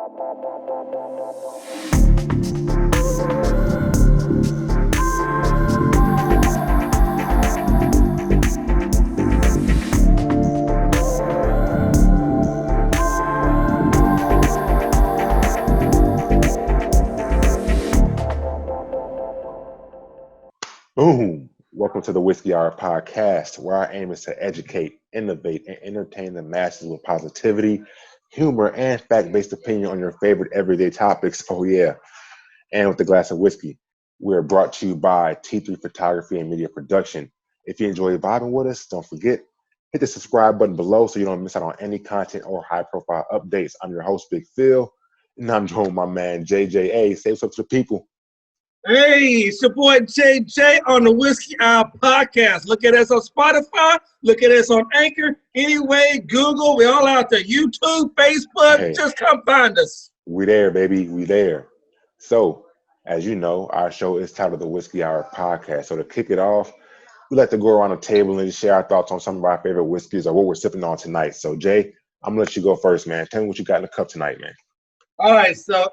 Boom! Welcome to the Whiskey Hour podcast, where our aim is to educate, innovate, and entertain the masses with positivity, humor, and fact-based opinion on your favorite everyday topics. Oh yeah, and with a glass of whiskey. We're brought to you by T3 Photography and Media Production. If you enjoy vibing with us, don't forget, hit the subscribe button below so you don't miss out on any content or high-profile updates. I'm your host, Big Phil, and I'm joined by my man, JJA. Say what's up to the people. Hey, it's your boy JJ on the Whiskey Hour podcast. Look at us on Spotify. Look at us on Anchor. Anyway, Google. We all out there. YouTube, Facebook. Hey. Just come find us. We there, baby. We there. So, as you know, our show is titled the Whiskey Hour podcast. So to kick it off, we like to go around the table and just share our thoughts on some of our favorite whiskeys or what we're sipping on tonight. So, Jay, I'm going to let you go first, man. Tell me what you got in the cup tonight, man. All right, so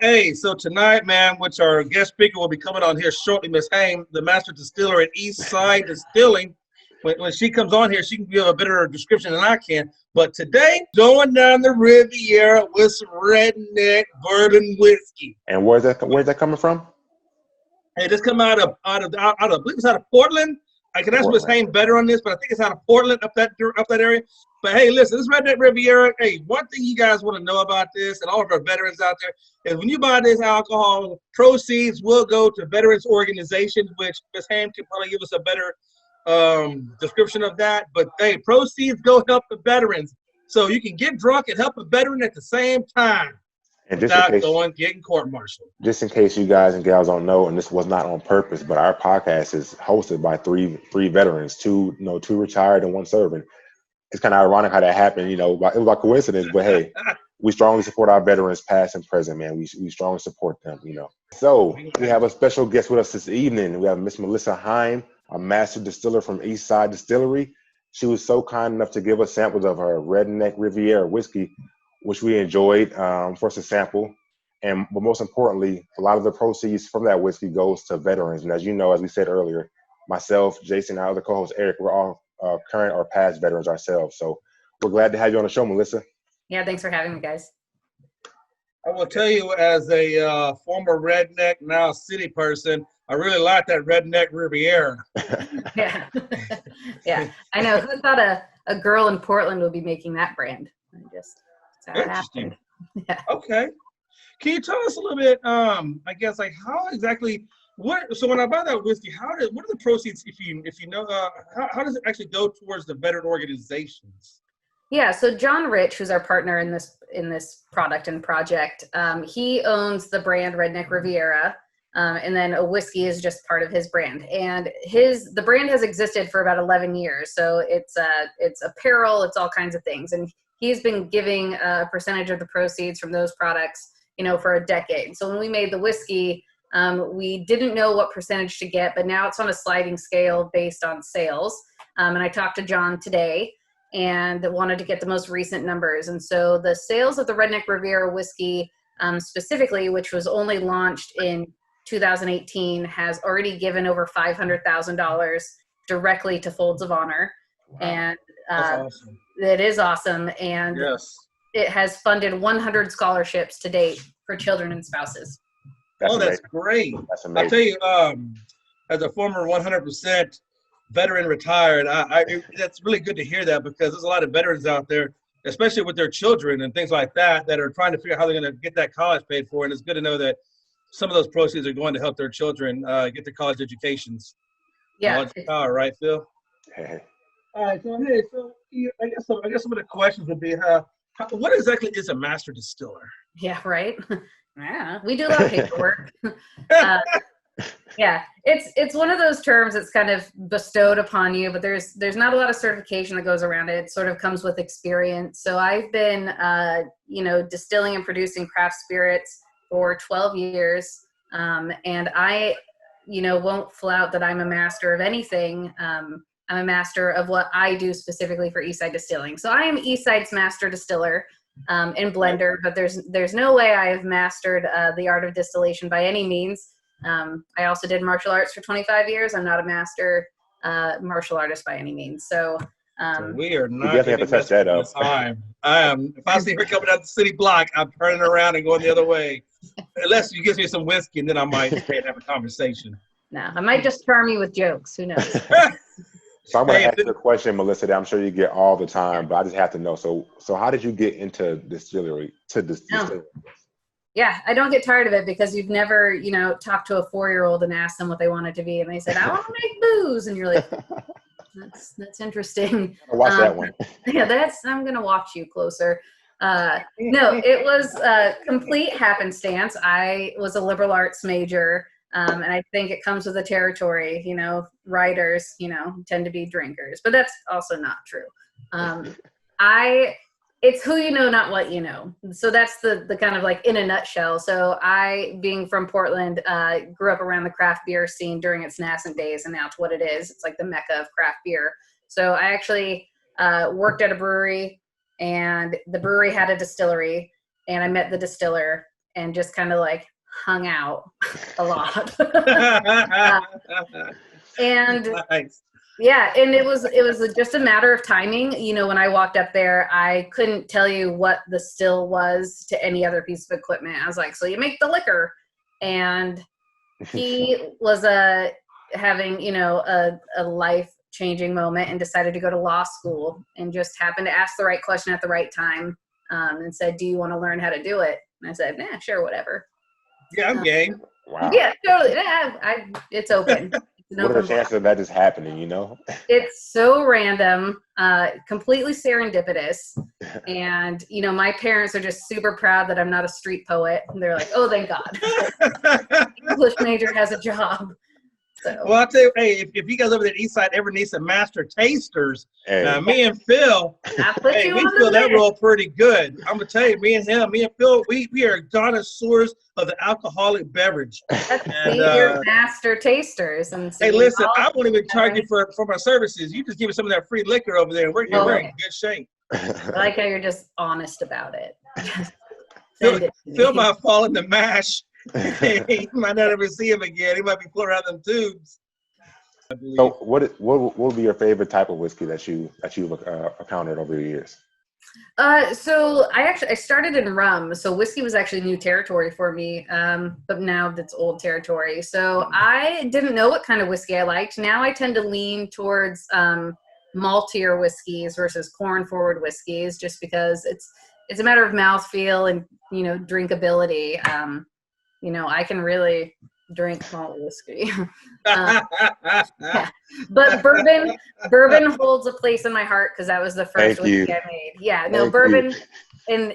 tonight, man, which our guest speaker will be coming on here shortly, Miss Heim, the master distiller at Eastside Distilling. When she comes on here, she can give a better description than I can. But today, going down the Riviera with some redneck bourbon whiskey. And where's that coming from? Hey, this come out of I believe it's out of Portland. I can ask Miss Heim better on this, but I think it's out of Portland, up that area. But hey, listen, this Redneck Riviera. Hey, one thing you guys want to know about this, and all of our veterans out there, is when you buy this alcohol, proceeds will go to veterans organizations, which Miss Heim can probably give us a better description of that. But hey, proceeds go help the veterans, so you can get drunk and help a veteran at the same time. And without getting court-martialed. Just in case you guys and gals don't know, and this was not on purpose, but our podcast is hosted by three veterans, two retired and one serving. It's kind of ironic how that happened, it was by coincidence, but hey, we strongly support our veterans past and present, man. We strongly support them, So we have a special guest with us this evening. We have Miss Melissa Heim, a master distiller from Eastside Distillery. She was so kind enough to give us samples of her Redneck Riviera whiskey, which we enjoyed for us to sample. But most importantly, a lot of the proceeds from that whiskey goes to veterans. And as you know, as we said earlier, myself, Jason, and our other co-host, Eric, we're all current or past veterans ourselves. So we're glad to have you on the show, Melissa. Yeah, thanks for having me, guys. I will tell you, as a former redneck, now city person, I really like that Redneck Riviera. Yeah. Yeah. I know. Who thought a girl in Portland would be making that brand? Interesting. Yeah. Okay. Can you tell us a little bit, how exactly, so when I buy that whiskey, what are the proceeds, if you know, how does it actually go towards the veteran organizations? Yeah, so John Rich, who's our partner in this product and project, he owns the brand Redneck Riviera, and then a whiskey is just part of his brand. And the brand has existed for about 11 years, so it's apparel, it's all kinds of things, and he's been giving a percentage of the proceeds from those products, for a decade. So when we made the whiskey, we didn't know what percentage to get, but now it's on a sliding scale based on sales. And I talked to John today and wanted to get the most recent numbers. And so the sales of the Redneck Riviera whiskey specifically, which was only launched in 2018, has already given over $500,000 directly to Folds of Honor. Wow. And that's awesome. It is awesome. And yes, it has funded 100 scholarships to date for children and spouses. That's great. That's amazing. I'll tell you, as a former 100% veteran retired, that's really good to hear that, because there's a lot of veterans out there, especially with their children and things like that are trying to figure out how they're going to get that college paid for. And it's good to know that some of those proceeds are going to help their children get their college educations. Yeah. All right, Phil. Hey. All right, I guess some of the questions would be, what exactly is a master distiller? Yeah, right. Yeah, we do a lot of paperwork. Yeah, it's one of those terms that's kind of bestowed upon you, but there's not a lot of certification that goes around it. It sort of comes with experience. So I've been, distilling and producing craft spirits for 12 years, and I, won't flout that I'm a master of anything. I'm a master of what I do specifically for Eastside Distilling. So I am Eastside's master distiller. in blender, but there's no way I have mastered the art of distillation by any means. I also did martial arts for 25 years. I'm not a master martial artist by any means. So we are not. You definitely have to touch that up. I am. If I see her coming down the city block, I'm turning around and going the other way. Unless you give me some whiskey, and then I might have a conversation. No, I might just charm you with jokes. Who knows? So I'm going to ask you a question, Melissa, that I'm sure you get all the time, but I just have to know. So how did you get into distillery? Yeah, I don't get tired of it because you've never, talked to a 4-year-old and asked them what they wanted to be, and they said, "I want to make booze," and you're like, "That's interesting." Watch that one. Yeah, I'm gonna watch you closer. No, it was complete happenstance. I was a liberal arts major, and I think it comes with the territory. Writers, tend to be drinkers, but that's also not true. It's who you know, not what you know. So that's the kind of like in a nutshell. So I, being from Portland, grew up around the craft beer scene during its nascent days, and now to what it is. It's like the mecca of craft beer. So I actually worked at a brewery, and the brewery had a distillery, and I met the distiller and just kind of like hung out a lot. And nice. yeah, and it was just a matter of timing. When I walked up there, I couldn't tell you what the still was to any other piece of equipment. I was like, "So you make the liquor?" And he was having a life-changing moment and decided to go to law school, and just happened to ask the right question at the right time, and said, "Do you want to learn how to do it?" And I said, "Nah, sure, whatever." Yeah, I'm game. Wow. Yeah, totally. It's open. What are the chances of that just happening, It's so random, completely serendipitous. And, my parents are just super proud that I'm not a street poet. And they're like, "Oh, thank God." English major has a job. So. Well, I'll tell you, hey, if you guys over there at Eastside ever need some master tasters, me and Phil, we feel that role pretty good. I'm going to tell you, me and Phil, we are connoisseurs of the alcoholic beverage. You're master tasters. And hey, listen, I won't even charge you for my services. You just give me some of that free liquor over there, and we're in good shape. I like how you're just honest about it. Phil might fall in the mash. You might not ever see him again. He might be floating around them tubes. So what would be your favorite type of whiskey that you've encountered over the years? So I started in rum. So whiskey was actually new territory for me. But now that's old territory. So I didn't know what kind of whiskey I liked. Now I tend to lean towards maltier whiskeys versus corn forward whiskeys, just because it's a matter of mouthfeel and drinkability. I can really drink malt whiskey. Yeah. But bourbon holds a place in my heart because that was the first whiskey I made. Yeah, no, bourbon. And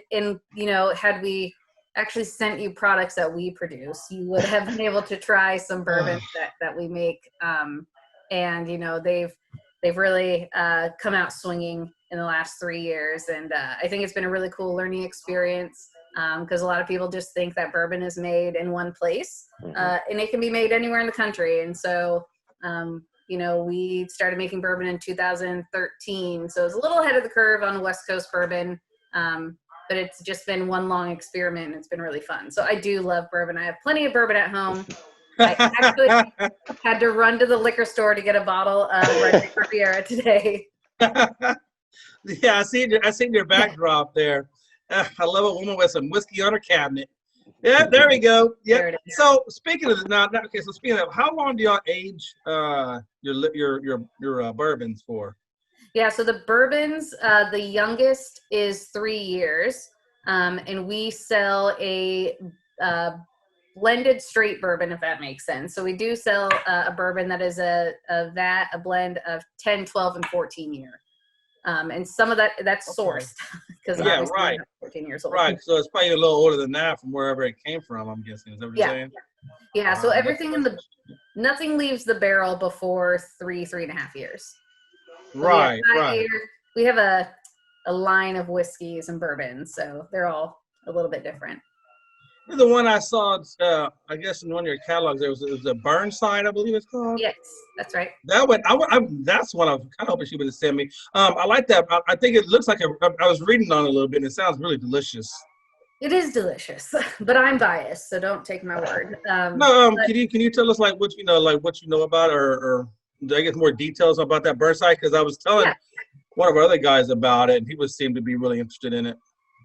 had we actually sent you products that we produce, you would have been able to try some bourbons that we make. And they've really come out swinging in the last 3 years, and I think it's been a really cool learning experience. Because a lot of people just think that bourbon is made in one place, and it can be made anywhere in the country. And so, we started making bourbon in 2013. So it's a little ahead of the curve on West Coast bourbon, but it's just been one long experiment, and it's been really fun. So I do love bourbon. I have plenty of bourbon at home. I actually had to run to the liquor store to get a bottle of Redneck Riviera today. Yeah, I seen your backdrop there. I love a woman with some whiskey on her cabinet. Yeah, there we go. Yeah. So speaking of speaking of, how long do y'all age your bourbons for? Yeah, so the bourbons, the youngest is 3 years, and we sell a blended straight bourbon, if that makes sense. So we do sell a bourbon that is a blend of 10, 12, and 14 year. And some of that's sourced because right, 14 years old. Right, so it's probably a little older than that from wherever it came from. I'm guessing. Is that what you're saying? Yeah. So everything nothing leaves the barrel before 3.5 years. Right. We have a line of whiskeys and bourbons, so they're all a little bit different. The one I saw, I guess in one of your catalogs, it was a Burnside, I believe it's called. Yes, that's right. That one, that's one I was kind of hoping she would have sent me. I like that. I think it looks like I was reading on it a little bit, and it sounds really delicious. It is delicious, but I'm biased, so don't take my word. No, can you tell us like what you know about, or I guess more details about that Burnside? Because I was telling one of our other guys about it, and he seemed to be really interested in it.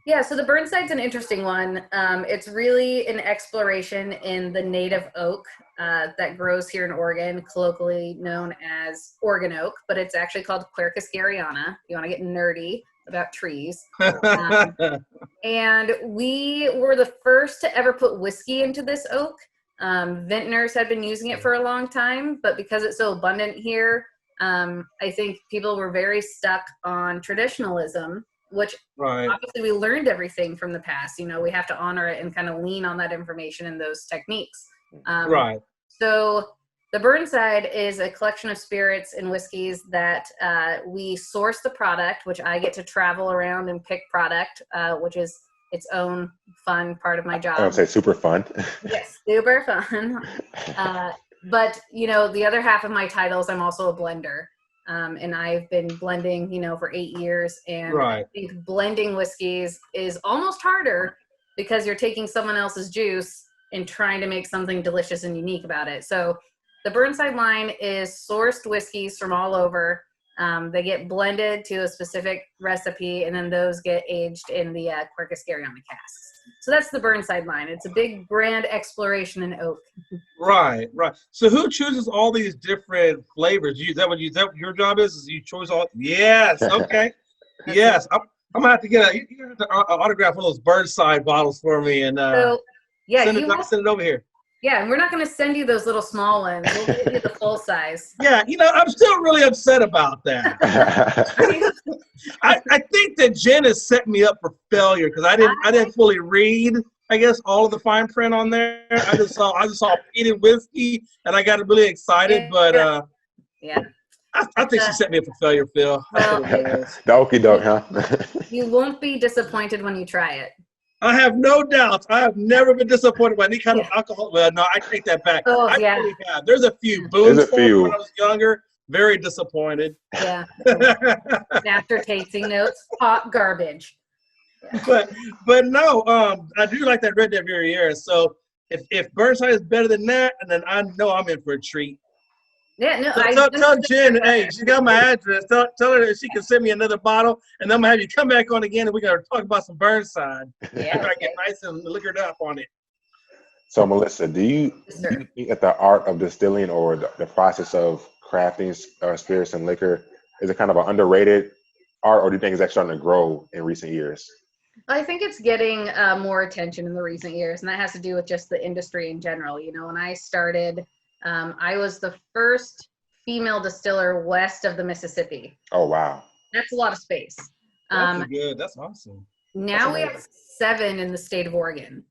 Yeah, so the Burnside's an interesting one. It's really an exploration in the native oak that grows here in Oregon, colloquially known as Oregon oak, but it's actually called Quercus garryana. If you want to get nerdy about trees. And we were the first to ever put whiskey into this oak. Vintners had been using it for a long time, but because it's so abundant here, I think people were very stuck on traditionalism, which obviously we learned everything from the past. You know, we have to honor it and kind of lean on that information and those techniques. So the Burnside is a collection of spirits and whiskeys that we source the product, which I get to travel around and pick product, which is its own fun part of my job. I would say super fun. Yes, super fun. But, you know, the other half of my titles, I'm also a blender. And I've been blending, you know, for 8 years. And I think blending whiskeys is almost harder because you're taking someone else's juice and trying to make something delicious and unique about it. So the Burnside line is sourced whiskeys from all over. They get blended to a specific recipe, and then those get aged in the Quercus garryana casks. So that's the Burnside line. It's a big, grand exploration in oak. Right. So who chooses all these different flavors? Is that what your job is? Is you choose all? Yes. Okay. Yes. I'm gonna have to get an autograph one of those Burnside bottles for me, and send it over here. Yeah, and we're not going to send you those little small ones. We'll give you the full size. Yeah, you know, I'm still really upset about that. I think that Jen has set me up for failure because I didn't fully read, I guess, all of the fine print on there. I just saw peated whiskey, and I got really excited. But I think she set me up for failure, Phil. Well, the okie doke, huh? You won't be disappointed when you try it. I have no doubts. I have never been disappointed by any kind of alcohol. Well, no, I take that back. Oh, I really have. There's a few. When I was younger, very disappointed. Yeah. After tasting notes, hot garbage. But no, I do like that Redneck Riviera. So if Burnside is better than that, and then I know I'm in for a treat. Yeah, no. Tell Jen, hey, she got my address. Tell her that she can send me another bottle, and then I'm gonna have you come back on again, and we're gonna talk about some Burnside. Yeah, I get nice and liquored up on it. So, Melissa, do you think that the art of distilling or the process of crafting spirits and liquor is it kind of an underrated art, or do you think it's actually starting to grow in recent years? I think it's getting more attention in the recent years, and that has to do with just the industry in general. You know, when I started. I was the first female distiller west of the Mississippi. Oh, wow. That's a lot of space. That's good. That's awesome. Now we have 7 in the state of Oregon.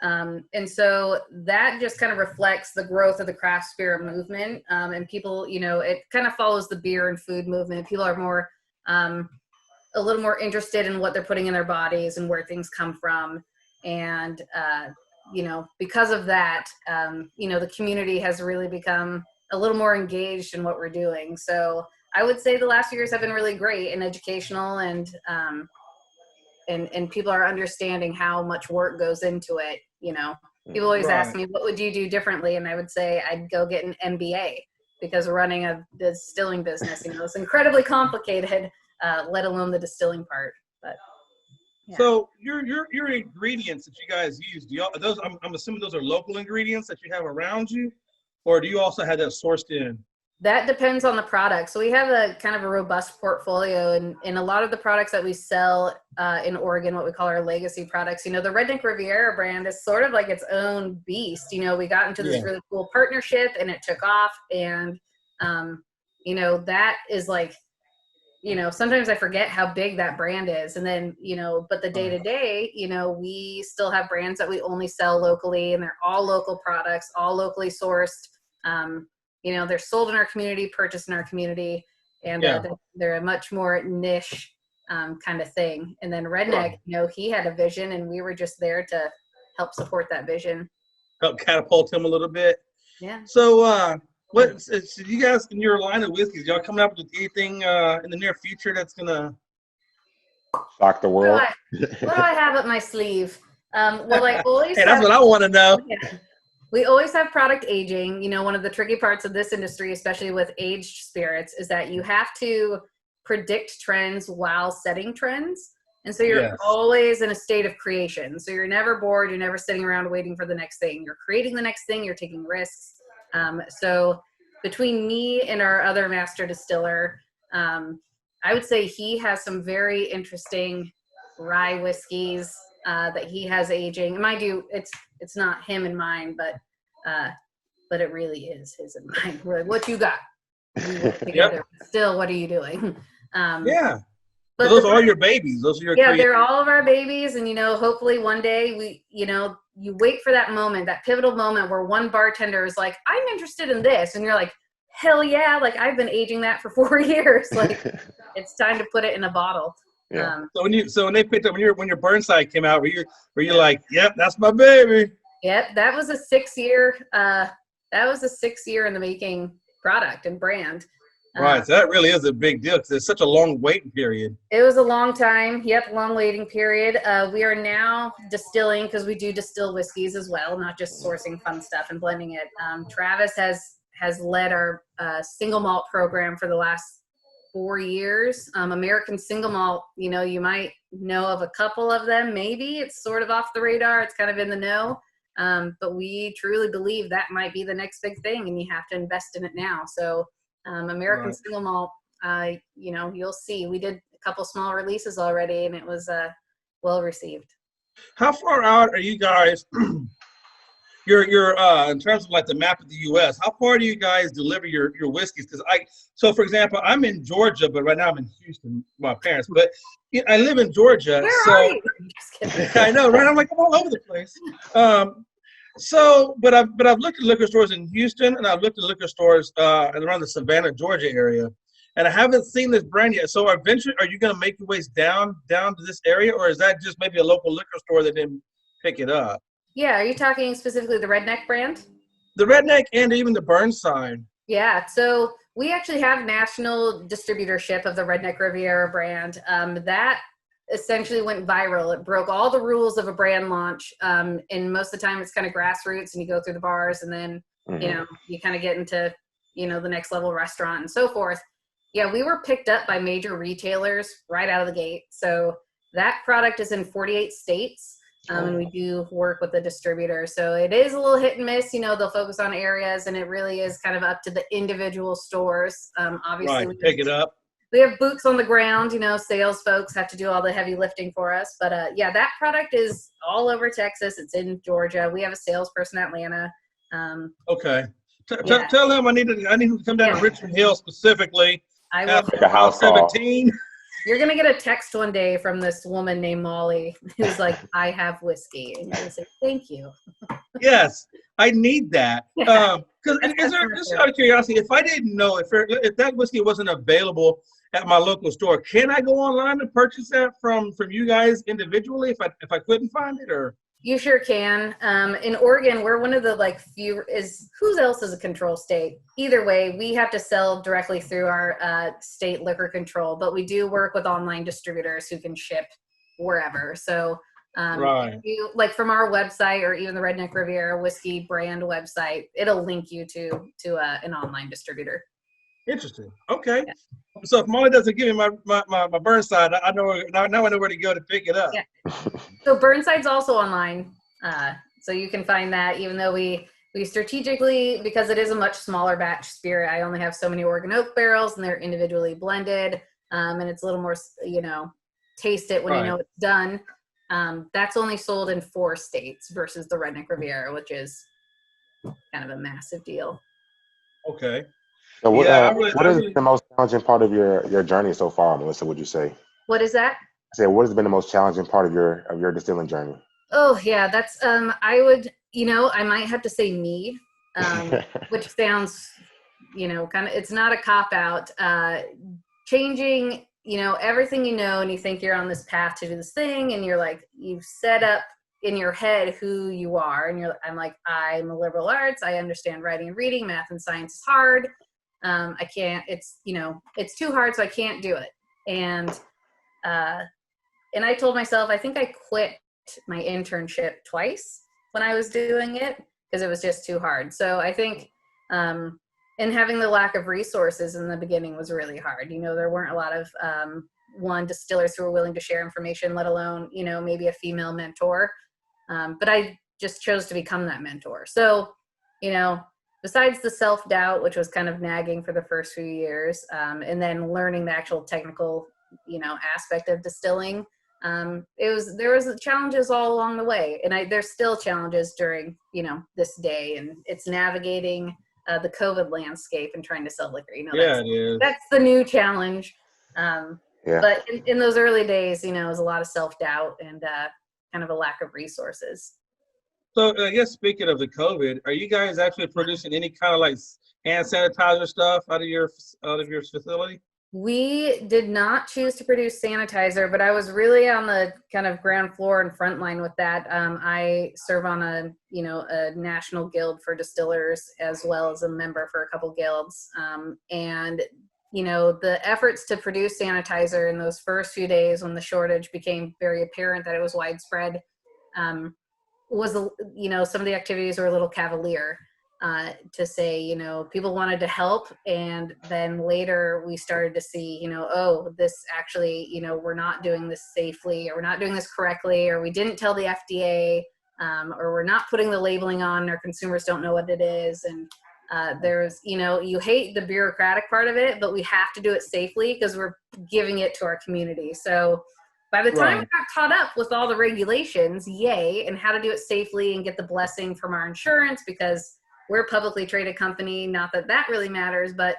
And so that just kind of reflects the growth of the craft spirit movement. And people, you know, it kind of follows the beer and food movement. People are more, a little more interested in what they're putting in their bodies and where things come from. And, you know, because of that, you know, the community has really become a little more engaged in what we're doing. So I would say the last few years have been really great and educational, and people are understanding how much work goes into it. You know, people always ask me, what would you do differently? And I would say I'd go get an MBA, because running a distilling business, you know, it's incredibly complicated, let alone the distilling part. But yeah. So your ingredients that you guys use, those I'm assuming those are local ingredients that you have around you, or do you also have that sourced in? That depends on the product. So we have a kind of a robust portfolio, and a lot of the products that we sell in Oregon, what we call our legacy products, you know, the Redneck Riviera brand is sort of like its own beast. You know, we got into this really cool partnership and it took off, and you know, that is like, you know, sometimes I forget how big that brand is. And then, you know, but the day to day, you know, we still have brands that we only sell locally, and they're all local products, all locally sourced. You know, they're sold in our community, purchased in our community, and they're a much more niche kind of thing. And then Redneck, you know, he had a vision, and we were just there to help support that vision. Help catapult him a little bit. Yeah. So, so you guys in your line of whiskeys, y'all coming up with anything in the near future that's gonna shock the world? What do I have up my sleeve? Well, I always hey, that's have, what I want to know. Yeah. We always have product aging. You know, one of the tricky parts of this industry, especially with aged spirits, is that you have to predict trends while setting trends. And so you're always in a state of creation. So you're never bored. You're never sitting around waiting for the next thing. You're creating the next thing. You're taking risks. So between me and our other master distiller, I would say he has some very interesting rye whiskeys that he has aging. And mind you, it's not him and mine, but it really is his and mine. We're like, what you got? We work together. Still, what are you doing? But those are all your babies. Those are your they're all of our babies. And, you know, hopefully one day you wait for that moment, that pivotal moment where one bartender is like, I'm interested in this. And you're like, hell yeah. Like, I've been aging that for 4 years. Like, it's time to put it in a bottle. Yeah. So when they picked up, when your Burnside came out, were you like, yep, that's my baby? Yep. That was a 6-year, in the making product and brand. Right, so that really is a big deal because it's such a long waiting period. It was a long time. Yep, long waiting period. We are now distilling because we do distill whiskeys as well, not just sourcing fun stuff and blending it. Travis has led our single malt program for the last 4 years. American single malt, you know, you might know of a couple of them. Maybe it's sort of off the radar. It's kind of in the know. But we truly believe that might be the next big thing, and you have to invest in it now. So American single malt, you know, you'll see. We did a couple small releases already, and it was well received. How far out are you guys? You're in terms of like the map of the U.S. How far do you guys deliver your whiskeys? Because so for example, I'm in Georgia, but right now I'm in Houston with my parents. But I live in Georgia, Where are you? Just kidding. I know, right? I'm like, I'm all over the place. But I've looked at liquor stores in Houston, and I've looked at liquor stores around the Savannah, Georgia area, and I haven't seen this brand yet. So eventually, are you going to make your ways down to this area, or is that just maybe a local liquor store that didn't pick it up? Yeah, are you talking specifically the Redneck brand? The Redneck and even the Burnside. Yeah, so we actually have national distributorship of the Redneck Riviera brand. That essentially went viral. It broke all the rules of a brand launch. And most of the time it's kind of grassroots and you go through the bars and then, you know, you kind of get into, you know, the next level restaurant and so forth. Yeah, we were picked up by major retailers right out of the gate. So that product is in 48 states. And we do work with the distributor. So it is a little hit and miss. You know, they'll focus on areas and it really is kind of up to the individual stores. Obviously, right, pick it up. We have boots on the ground, you know, sales folks have to do all the heavy lifting for us. But yeah, that product is all over Texas. It's in Georgia. We have a salesperson in Atlanta. Okay. Tell him I need to come down to Richmond Hill specifically. I will. Like a house 17. You're going to get a text one day from this woman named Molly who's like, I have whiskey. And you're going to say, thank you. Yes, I need that. Because just out of curiosity, if I didn't know, if that whiskey wasn't available at my local store, can I go online and purchase that from you guys individually if I couldn't find it? Or you sure can. In Oregon, we're one of the few who else is a control state? Either way, we have to sell directly through our state liquor control, but we do work with online distributors who can ship wherever. So if you, from our website or even the Redneck Riviera whiskey brand website, it'll link you to an online distributor. Interesting. Okay. Yeah. So if Molly doesn't give me my Burnside, I know now I know where to go to pick it up. Yeah. So Burnside's also online. So you can find that, even though we strategically, because it is a much smaller batch spirit, I only have so many Oregon oak barrels and they're individually blended. And it's a little more, you know, taste it when you know it's done. That's only sold in 4 states versus the Redneck Riviera, which is kind of a massive deal. Okay. So what is the most challenging part of your journey so far, Melissa, would you say? What is that? I said, what has been the most challenging part of your distilling journey? Oh yeah, that's I would, you know, I might have to say me, which sounds, you know, kind of, it's not a cop out. Changing, you know, everything you know, and you think you're on this path to do this thing, and you've set up in your head who you are, and I'm like, I'm a liberal arts. I understand writing and reading. Math and science is hard. I can't. It's it's too hard, so I can't do it. And I told myself, I think I quit my internship twice when I was doing it because it was just too hard. So I think, and having the lack of resources in the beginning was really hard. There weren't a lot of distillers who were willing to share information, let alone, maybe a female mentor. But I just chose to become that mentor. So, besides the self-doubt, which was kind of nagging for the first few years, and then learning the actual technical, aspect of distilling, there was challenges all along the way. And there's still challenges during, this day, and it's navigating the COVID landscape and trying to sell liquor. It is. That's the new challenge. Yeah. But in those early days, it was a lot of self-doubt and kind of a lack of resources. So I guess speaking of the COVID, are you guys actually producing any kind of like hand sanitizer stuff out of your facility? We did not choose to produce sanitizer, but I was really on the kind of ground floor and front line with that. I serve on a national guild for distillers, as well as a member for a couple guilds. And the efforts to produce sanitizer in those first few days when the shortage became very apparent that it was widespread, was, some of the activities were a little cavalier to say, people wanted to help. And then later we started to see, this actually, we're not doing this safely, or we're not doing this correctly, or we didn't tell the FDA, or we're not putting the labeling on, our consumers don't know what it is. And there's, you hate the bureaucratic part of it, but we have to do it safely because we're giving it to our community. So by the time we got caught up with all the regulations, and how to do it safely and get the blessing from our insurance, because we're a publicly traded company, not that that really matters, but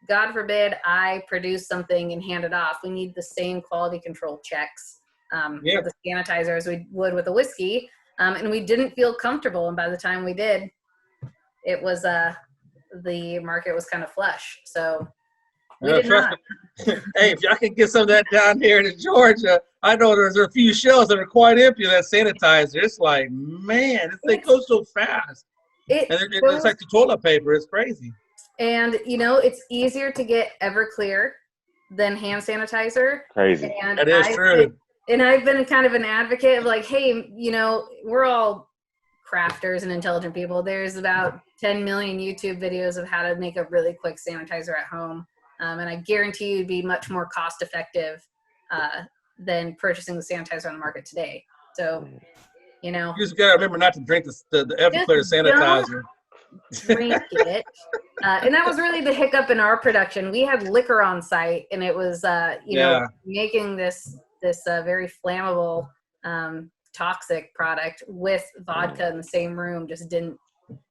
God forbid I produce something and hand it off. We need the same quality control checks with the sanitizer as we would with a whiskey. And we didn't feel comfortable. And by the time we did, it was the market was kind of flush. So we did not. Hey, if y'all can get some of that down here in Georgia, I know there's a few shelves that are quite empty of that sanitizer. It's like, man, they go so fast. It's like the toilet paper. It's crazy. And, it's easier to get Everclear than hand sanitizer. Crazy. And that is true. And I've been kind of an advocate of like, hey, we're all crafters and intelligent people. There's about 10 million YouTube videos of how to make a really quick sanitizer at home. And I guarantee you'd be much more cost effective than purchasing the sanitizer on the market today. So, you just gotta remember not to drink the Everclear sanitizer. Drink it. And that was really the hiccup in our production. We had liquor on site, and it was, making this very flammable, toxic product with vodka in the same room just didn't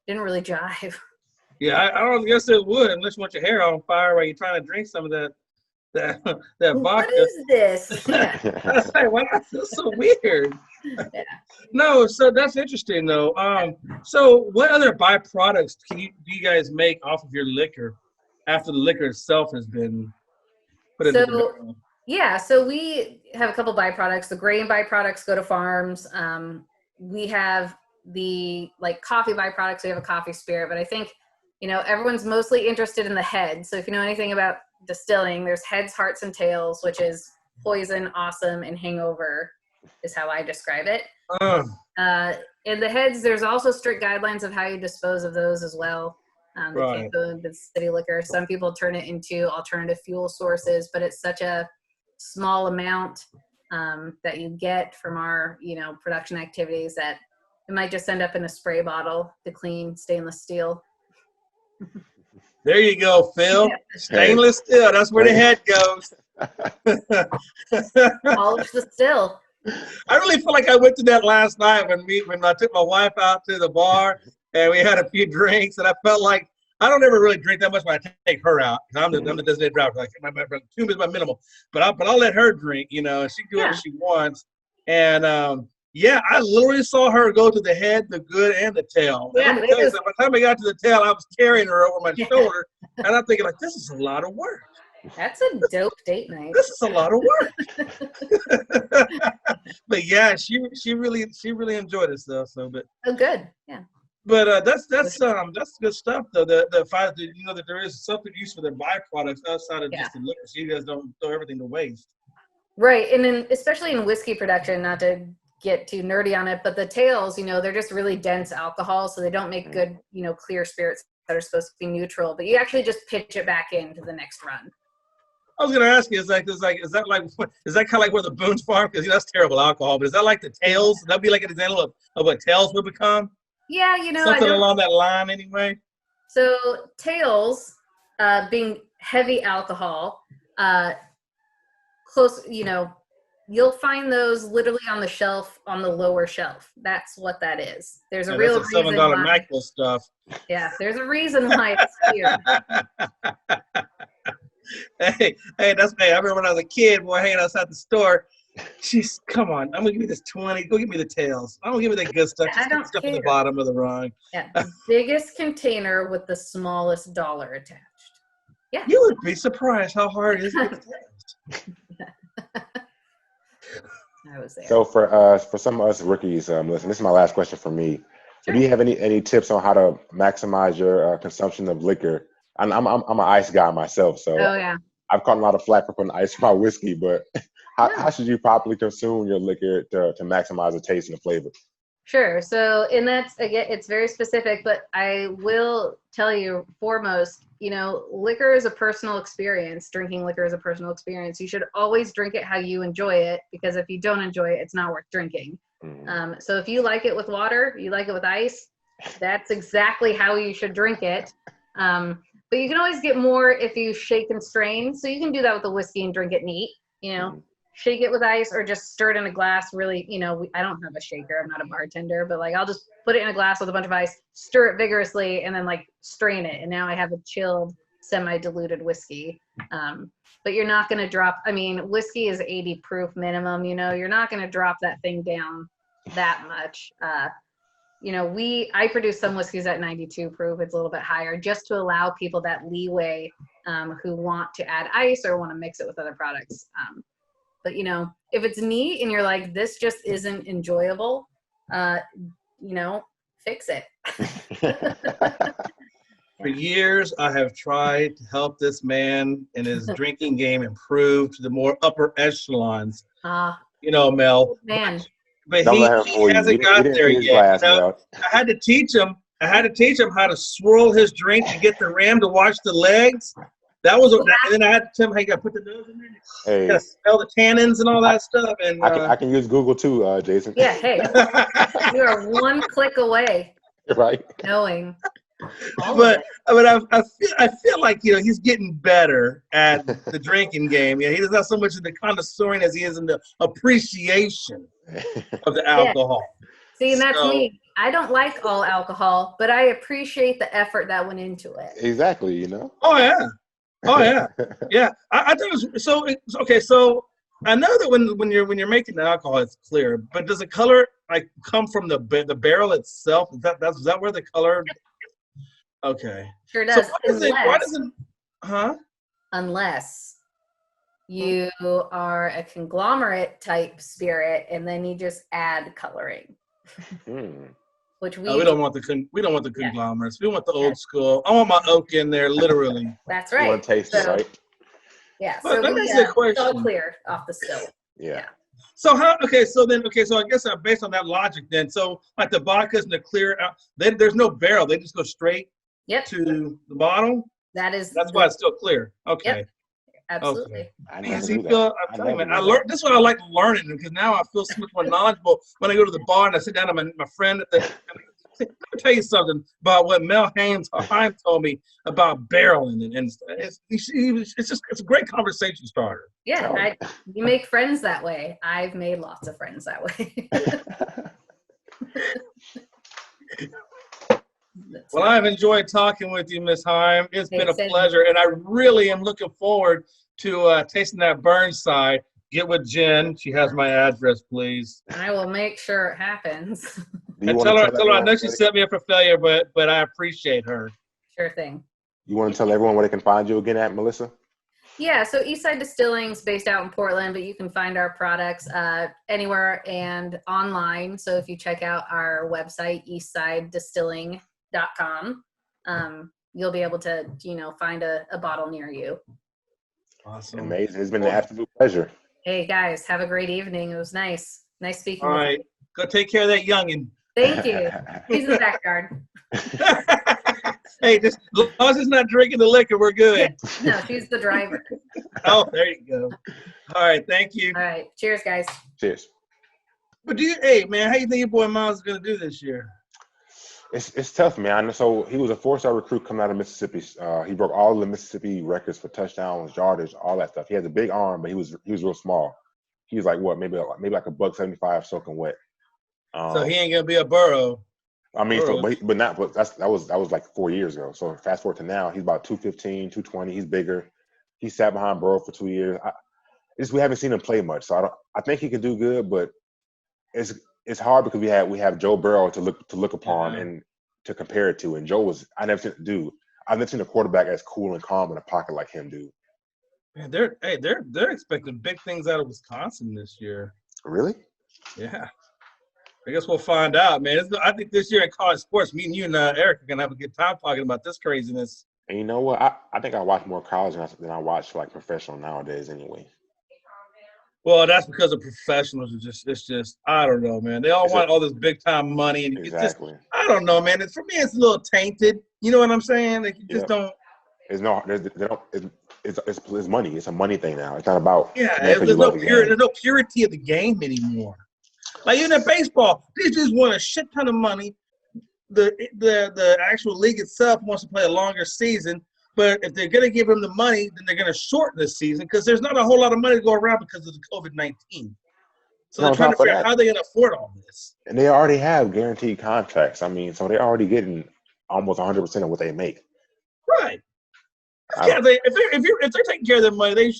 really jive. Yeah, I don't guess it would, unless you want your hair on fire while you're trying to drink some of that vodka. What is this? Yeah. That's like, wow, that's so weird. Yeah. No, so that's interesting though. So what other byproducts do you guys make off of your liquor after the liquor itself has been put into the barrel? Yeah, so we have a couple byproducts. The grain byproducts go to farms. We have the coffee byproducts. We have a coffee spirit, but I think everyone's mostly interested in the head. So if you know anything about distilling, there's heads, hearts, and tails, which is poison, awesome, and hangover is how I describe it. In the heads, there's also strict guidelines of how you dispose of those as well. They can't go into city liquor. Some people turn it into alternative fuel sources, but it's such a small amount that you get from our production activities that it might just end up in a spray bottle to clean stainless steel. There you go, Phil. Stainless steel. That's where the head goes. Polish the still. I really feel like I went to that last night when I took my wife out to the bar and we had a few drinks, and I felt like I don't ever really drink that much when I take her out. I'm the designated driver. Like two is my minimal, but I'll let her drink. She can do whatever she wants. And I literally saw her go to the head, the good, and the tail. Yeah, by the time I got to the tail, I was carrying her over my shoulder, and I'm thinking like, this is a lot of work. That's a dope date night. This is a lot of work. But yeah, she really enjoyed it though. So, but Oh, good. Yeah. But that's good stuff though. The fact that that there is something use for their byproducts outside of just the liquor, so you guys don't throw everything to waste. Right, and then especially in whiskey production, not to get too nerdy on it, but the tails, they're just really dense alcohol, so they don't make good, clear spirits that are supposed to be neutral. But you actually just pitch it back into the next run. I was gonna ask you, is that kind of like where the Boone's farm? Because that's terrible alcohol. But is that like the tails? That'd be like an example of what tails would become. Yeah, something along that line, anyway. So tails, being heavy alcohol, close. You'll find those literally on the shelf, on the lower shelf. That's what that is. There's a real reason. $7 Michael stuff. Yeah, there's a reason why it's here. Hey, I remember when I was a kid, boy, hanging outside the store. Jeez, come on. I'm going to give you this 20. Go give me the tails. I'm going to give me that good stuff. I don't stuff care. at the bottom of the rung. Yeah, the biggest container with the smallest dollar attached. Yeah. You would be surprised how hard it is to get the tails. I was there. So for some of us rookies, listen, this is my last question for me. Sure. Do you have any tips on how to maximize your consumption of liquor? I'm an ice guy myself, so I've caught a lot of flack for putting ice in my whiskey, but how should you properly consume your liquor to maximize the taste and the flavor? Sure. So, and that's, again, it's very specific, but I will tell you foremost, liquor is a personal experience. Drinking liquor is a personal experience. You should always drink it how you enjoy it, because if you don't enjoy it, it's not worth drinking. Mm-hmm. So if you like it with water, you like it with ice, that's exactly how you should drink it. But you can always get more if you shake and strain. So you can do that with the whiskey and drink it neat, Mm-hmm. Shake it with ice or just stir it in a glass. Really, I don't have a shaker. I'm not a bartender, but I'll just put it in a glass with a bunch of ice, stir it vigorously, and then strain it. And now I have a chilled, semi-diluted whiskey. But you're not going to drop, whiskey is 80 proof minimum, you're not going to drop that thing down that much. I produce some whiskeys at 92 proof. It's a little bit higher just to allow people that leeway who want to add ice or want to mix it with other products. But, if it's neat and you're like, this just isn't enjoyable, fix it. For years, I have tried to help this man in his drinking game improve to the more upper echelons. Mel. Man. But he hasn't got there yet. I had to teach him how to swirl his drink to get the ram to watch the legs. And then I had to tell him, hey, you got to put the nose in there. Hey, you got to smell the tannins and all that stuff. And I can use Google too, Jason. Yeah, hey, you are one click away. Right. Knowing. But I feel like he's getting better at the drinking game. He doesn't have so much of the connoisseuring as he is in the appreciation of the alcohol. See, and that's me. I don't like all alcohol, but I appreciate the effort that went into it. Exactly, Oh yeah, yeah. I think it was so. Okay, so I know that when you're making the alcohol, it's clear. But does the color come from the barrel itself? Is that where the color? Okay. Sure does. So why doesn't? Unless you are a conglomerate type spirit, and then you just add coloring. Which we don't want the conglomerates. We want the old school. I want my oak in there, literally. That's right. You want to taste it, right? Yeah. But so it's all clear off the still. Yeah. So I guess based on that logic, then, so like the vodkas and the clear, there's no barrel. They just go straight to the bottle. That's why it's still clear. Okay. Yep. Absolutely. Okay. I'm telling you, man, I learned. This is what I like learning, because now I feel so much more knowledgeable when I go to the bar and I sit down with my friend at the. Let me tell you something about what Mel Heim told me about barreling, and it's a great conversation starter. Yeah, you make friends that way. I've made lots of friends that way. Well, I've enjoyed talking with you, Miss Heim. It's been a pleasure, and I really am looking forward to tasting that Burnside. Get with Jen. She has my address, please. I will make sure it happens. And tell her I know she set me up for failure, but I appreciate her. Sure thing. You want to tell everyone where they can find you again at, Melissa? Yeah, so Eastside Distilling is based out in Portland, but you can find our products anywhere and online. So if you check out our website, eastsidedistilling.com, you'll be able to, find a bottle near you. Awesome. Amazing. It's been an absolute pleasure. Hey, guys, have a great evening. It was nice. Nice speaking All with right. you. Go take care of that youngin'. Thank you. He's in the backyard. Hey, just as long as it's not drinking the liquor, we're good. No, she's the driver. Oh, there you go. All right, thank you. All right. Cheers, guys. Cheers. But hey, man, how you think your boy Miles is going to do this year? It's tough, man. So he was a 4-star recruit coming out of Mississippi. He broke all the Mississippi records for touchdowns, yardage, all that stuff. He has a big arm, but he was real small. He was like what, maybe like $175 soaking wet. So he ain't gonna be a Burrow. I mean, that was like 4 years ago. So fast forward to now, he's about 215, 220. He's bigger. He sat behind Burrow for 2 years. We haven't seen him play much, so I think he can do good, but it's hard because we have Joe Burrow to look upon and to compare it to. And Joe I've never seen a quarterback as cool and calm in a pocket like him, dude. Man, they're expecting big things out of Wisconsin this year. Really? Yeah. I guess we'll find out, man. I think this year in college sports, me and you and Eric are gonna have a good time talking about this craziness. And you know what? I think I watch more college than I watch like professional nowadays, anyway. Well, that's because the professionals it's just I don't know, man. They all want all this big time money, and exactly. I don't know, man. For me, it's a little tainted. You know what I'm saying? Like you just don't. It's money. It's a money thing now. It's not about there's no purity of the game anymore. Like in baseball, they just want a shit ton of money. The actual league itself wants to play a longer season, but if they're going to give them the money, then they're going to shorten the season because there's not a whole lot of money to go around because of the COVID-19. So they're trying to figure out how they're going to afford all this. And they already have guaranteed contracts. I mean, so they're already getting almost 100% of what they make. Right. Yeah, if they're taking care of their money,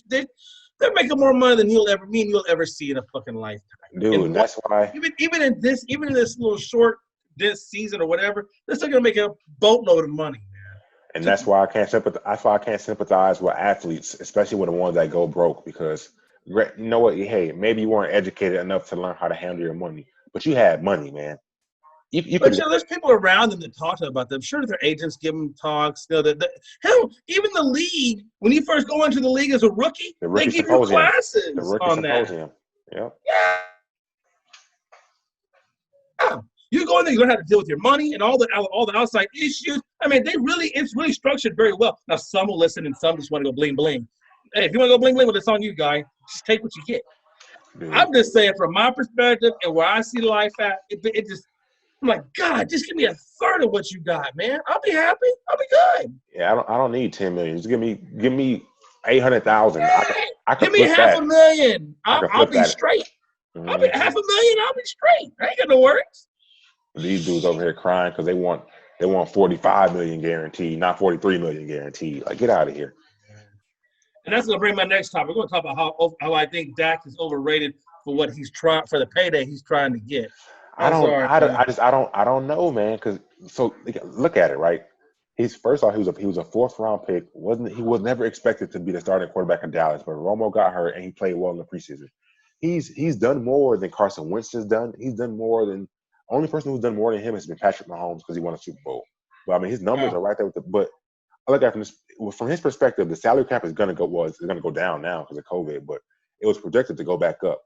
they're making more money than you'll ever see in a fucking lifetime. Dude, that's why even in this little short this season or whatever, they're still gonna make a boatload of money, man. And that's why I can't sympathize with athletes, especially with the ones that go broke, because you know what? Hey, maybe you weren't educated enough to learn how to handle your money, but you had money, man. There's people around them that talk about them. Sure, their agents give them talks. Hell, even the league, when you first go into the league as a rookie, they give you classes on that. Yeah. You go in there, you learn how to deal with your money and all the outside issues. I mean, it's really structured very well. Now, some will listen and some just want to go bling bling. Hey, if you want to go bling bling, well, it's on you, guy. Just take what you get. Dude. I'm just saying, from my perspective and where I see life at, it just. I'm like, God, just give me a third of what you got, man. I'll be happy. I'll be good. Yeah, I don't need $10 million. Just give me $800,000. I can give me $500,000. I'll be straight. Mm-hmm. I'll be $500,000. I'll be straight. I ain't got no worries. These dudes over here crying because they want $45 million guaranteed, not $43 million guaranteed. Like, get out of here. And that's gonna bring my next topic. We're gonna talk about how I think Dak is overrated for what he's trying for the payday he's trying to get. I don't know, man. Because look at it, right? First off, he was a 4th round pick. He was never expected to be the starting quarterback in Dallas, but Romo got hurt and he played well in the preseason. He's done more than Carson Wentz has done. He's done more than only person who's done more than him has been Patrick Mahomes because he won a Super Bowl. But I mean, his numbers are right there with but I look at it from his perspective, the salary cap is gonna go down now because of COVID, but it was projected to go back up.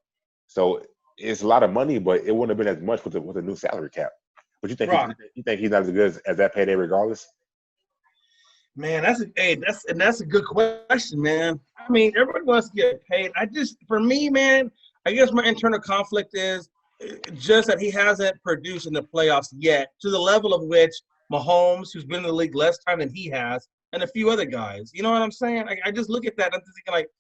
So it's a lot of money, but it wouldn't have been as much with the new salary cap. But you think he's not as good as that payday regardless? Man, that's a good question, man. I mean, everybody wants to get paid. For me, man, I guess my internal conflict is just that he hasn't produced in the playoffs yet to the level of which Mahomes, who's been in the league less time than he has, and a few other guys. You know what I'm saying? I just look at that and I'm thinking like,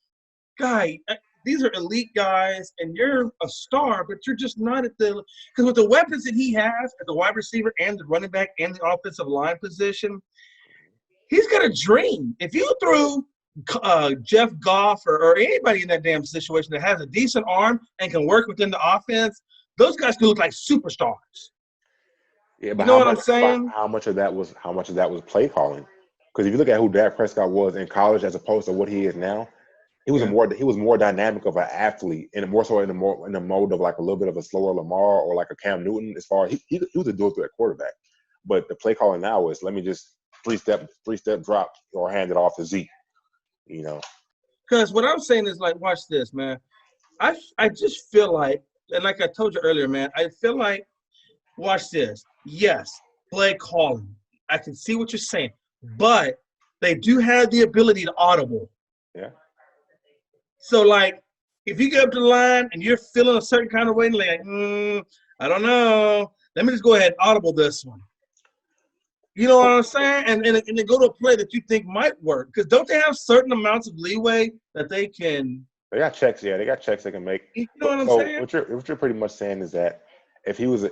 guy, these are elite guys, and you're a star, but you're just not at the – because with the weapons that he has at the wide receiver and the running back and the offensive line position, he's got a dream. If you threw Jeff Goff or anybody in that damn situation that has a decent arm and can work within the offense, those guys can look like superstars. Yeah, but you know what I'm saying? How much of that was play calling? Because if you look at who Dak Prescott was in college as opposed to what he is now, he was more dynamic of an athlete, and more so in the mode of like a little bit of a slower Lamar or like a Cam Newton. As far as he was a dual threat quarterback, but the play calling now is let me just three step drop or hand it off to Zeke. You know, because what I'm saying is like, watch this, man. I just feel like, and like I told you earlier, man, I feel like, watch this. Yes, play calling. I can see what you're saying, but they do have the ability to audible. Yeah. So, like, if you get up to the line and you're feeling a certain kind of way, like, I don't know, let me just go ahead and audible this one. You know what I'm saying? And then go to a play that you think might work. Because don't they have certain amounts of leeway that they can – They got checks, yeah. They got checks they can make. You know what I'm saying? What you're pretty much saying is that if he was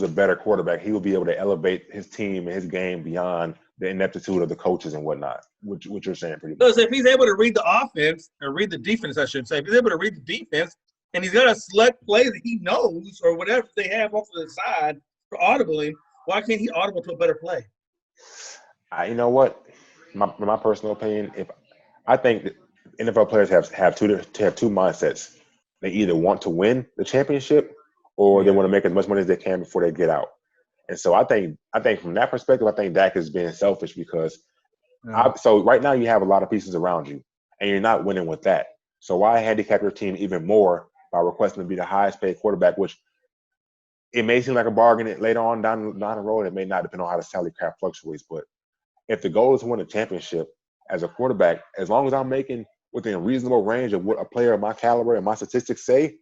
a better quarterback, he would be able to elevate his team and his game beyond the ineptitude of the coaches and whatnot. What you're saying, pretty much. Because if he's able to read the offense or read the defense, I should say, if he's able to read the defense and he's got a select play that he knows or whatever they have off to the side for audibling, why can't he audible to a better play? You know what? My personal opinion, I think that NFL players have two mindsets. They either want to win the championship or they want to make as much money as they can before they get out. And so I think from that perspective, I think Dak is being selfish because so right now you have a lot of pieces around you and you're not winning with that. So why handicap your team even more by requesting to be the highest paid quarterback, which it may seem like a bargain later on down the road. It may not, depend on how the salary cap fluctuates. But if the goal is to win a championship as a quarterback, as long as I'm making within a reasonable range of what a player of my caliber and my statistics say,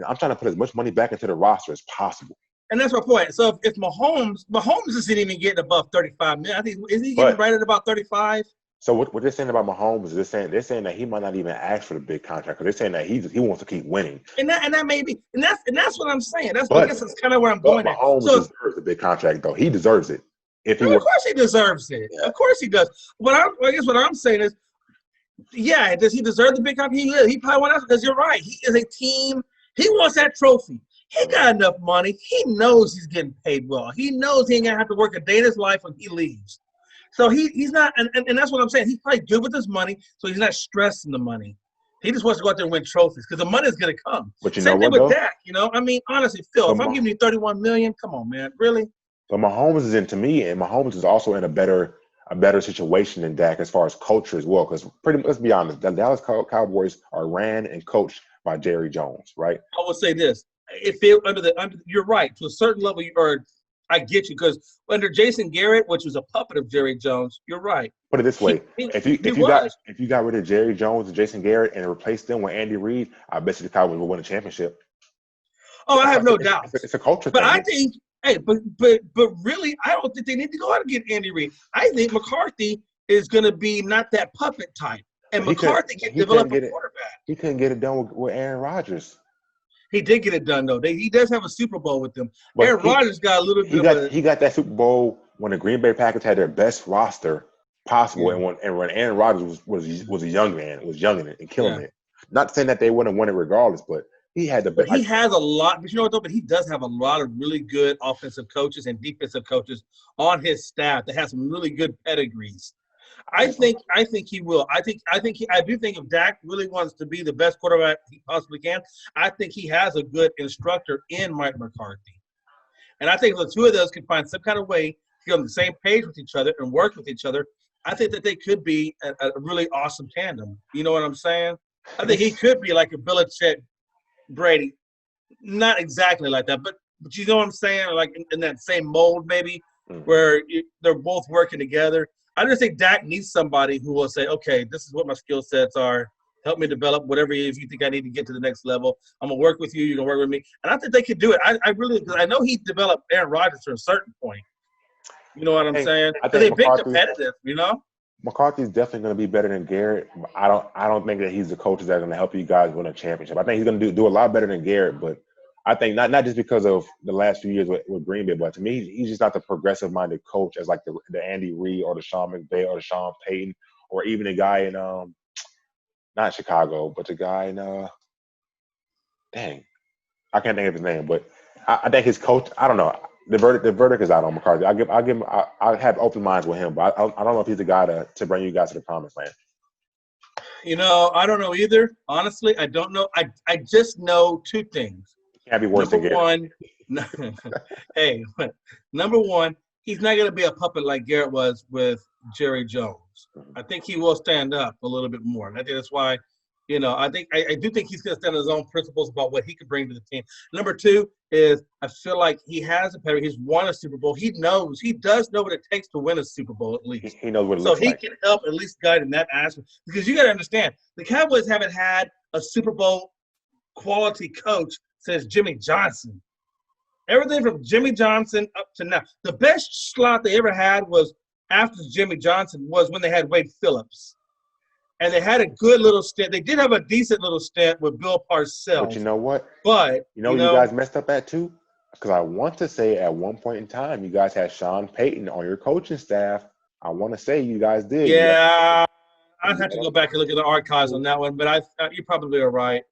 I'm trying to put as much money back into the roster as possible. And that's my point. So if Mahomes isn't even getting above 35 million. I think is he getting right at about 35? So what they're saying about Mahomes is they're saying that he might not even ask for the big contract because they're saying that he wants to keep winning. And that may be, and that's what I'm saying. I guess that's kind of where I'm going at. Mahomes deserves the big contract though. He deserves it. Of course he deserves it. Yeah. Of course he does. I guess what I'm saying is, yeah, does he deserve the big contract? He probably wants because you're right. He is a team. He wants that trophy. He got enough money. He knows he's getting paid well. He knows he ain't gonna have to work a day in his life when he leaves. So he's not, and that's what I'm saying. He's probably good with his money, so he's not stressing the money. He just wants to go out there and win trophies because the money is going to come. But Same thing with Dak, I mean, honestly, Phil, if I'm giving you $31 million, come on, man, really? But Mahomes is into me, and Mahomes is also in a better situation than Dak as far as culture as well. Because let's be honest, the Dallas Cowboys are ran and coached by Jerry Jones, right? I would say this: you're right to a certain level, I get you because under Jason Garrett, which was a puppet of Jerry Jones, you're right. Put it this way: if you got rid of Jerry Jones and Jason Garrett and replaced them with Andy Reid, I bet you the Cowboys will win a championship. Oh, I have no doubt. It's a culture but thing. I think, but really, I don't think they need to go out and get Andy Reid. I think McCarthy is going to be not that puppet type, and McCarthy can develop a quarterback. He couldn't get it done with Aaron Rodgers. He did get it done, though. He does have a Super Bowl with them. But Aaron Rodgers got a little bit He got that Super Bowl when the Green Bay Packers had their best roster possible, and when Aaron Rodgers was a young man, was young and killing it. Not saying that they wouldn't have won it regardless, but he had the best. But he has a lot. But you know what, though? But he does have a lot of really good offensive coaches and defensive coaches on his staff that has some really good pedigrees. I think he will. I do think if Dak really wants to be the best quarterback he possibly can, I think he has a good instructor in Mike McCarthy. And I think if the two of those can find some kind of way to get on the same page with each other and work with each other, I think that they could be a really awesome tandem. You know what I'm saying? I think he could be like a Belichick Brady. Not exactly like that, but you know what I'm saying? Like in that same mold maybe where they're both working together. I just think Dak needs somebody who will say, okay, this is what my skill sets are. Help me develop whatever it is you think I need to get to the next level. I'm going to work with you. You're going to work with me. And I think they could do it. I really – because I know he developed Aaron Rodgers to a certain point. You know what I'm saying? They've been competitive, McCarthy's definitely going to be better than Garrett. I don't think that he's the coach that's going to help you guys win a championship. I think he's going to do a lot better than Garrett, but I think not just because of the last few years with Green Bay, but to me, he's just not the progressive-minded coach as like the Andy Reid or the Sean McVay or the Sean Payton or even the guy in not Chicago, but the guy in dang, I can't think of his name, but I think his coach. I don't know. The verdict is out on McCarthy. I have open minds with him, but I don't know if he's the guy to bring you guys to the promised land. I don't know either. Honestly, I don't know. I just know two things. Can't be worse Number than Garrett. one, hey, number one, he's not going to be a puppet like Garrett was with Jerry Jones. I think he will stand up a little bit more. And I think that's why, I do think he's going to stand on his own principles about what he could bring to the team. Number two is I feel like he has a pedigree. He's won a Super Bowl. He does know what it takes to win a Super Bowl at least. He knows what it So looks he like. can help at least guide in that aspect. Because you got to understand, the Cowboys haven't had a Super Bowl quality coach since Jimmy Johnson. Everything from Jimmy Johnson up to now. The best slot they ever had was after Jimmy Johnson was when they had Wade Phillips. And they had a good little stint. They did have a decent little stint with Bill Parcells. But you know what? But you guys messed up at too? Because I want to say at one point in time, you guys had Sean Payton on your coaching staff. I want to say you guys did. Yeah, I'd have to go back and look at the archives on that one. But you probably are right.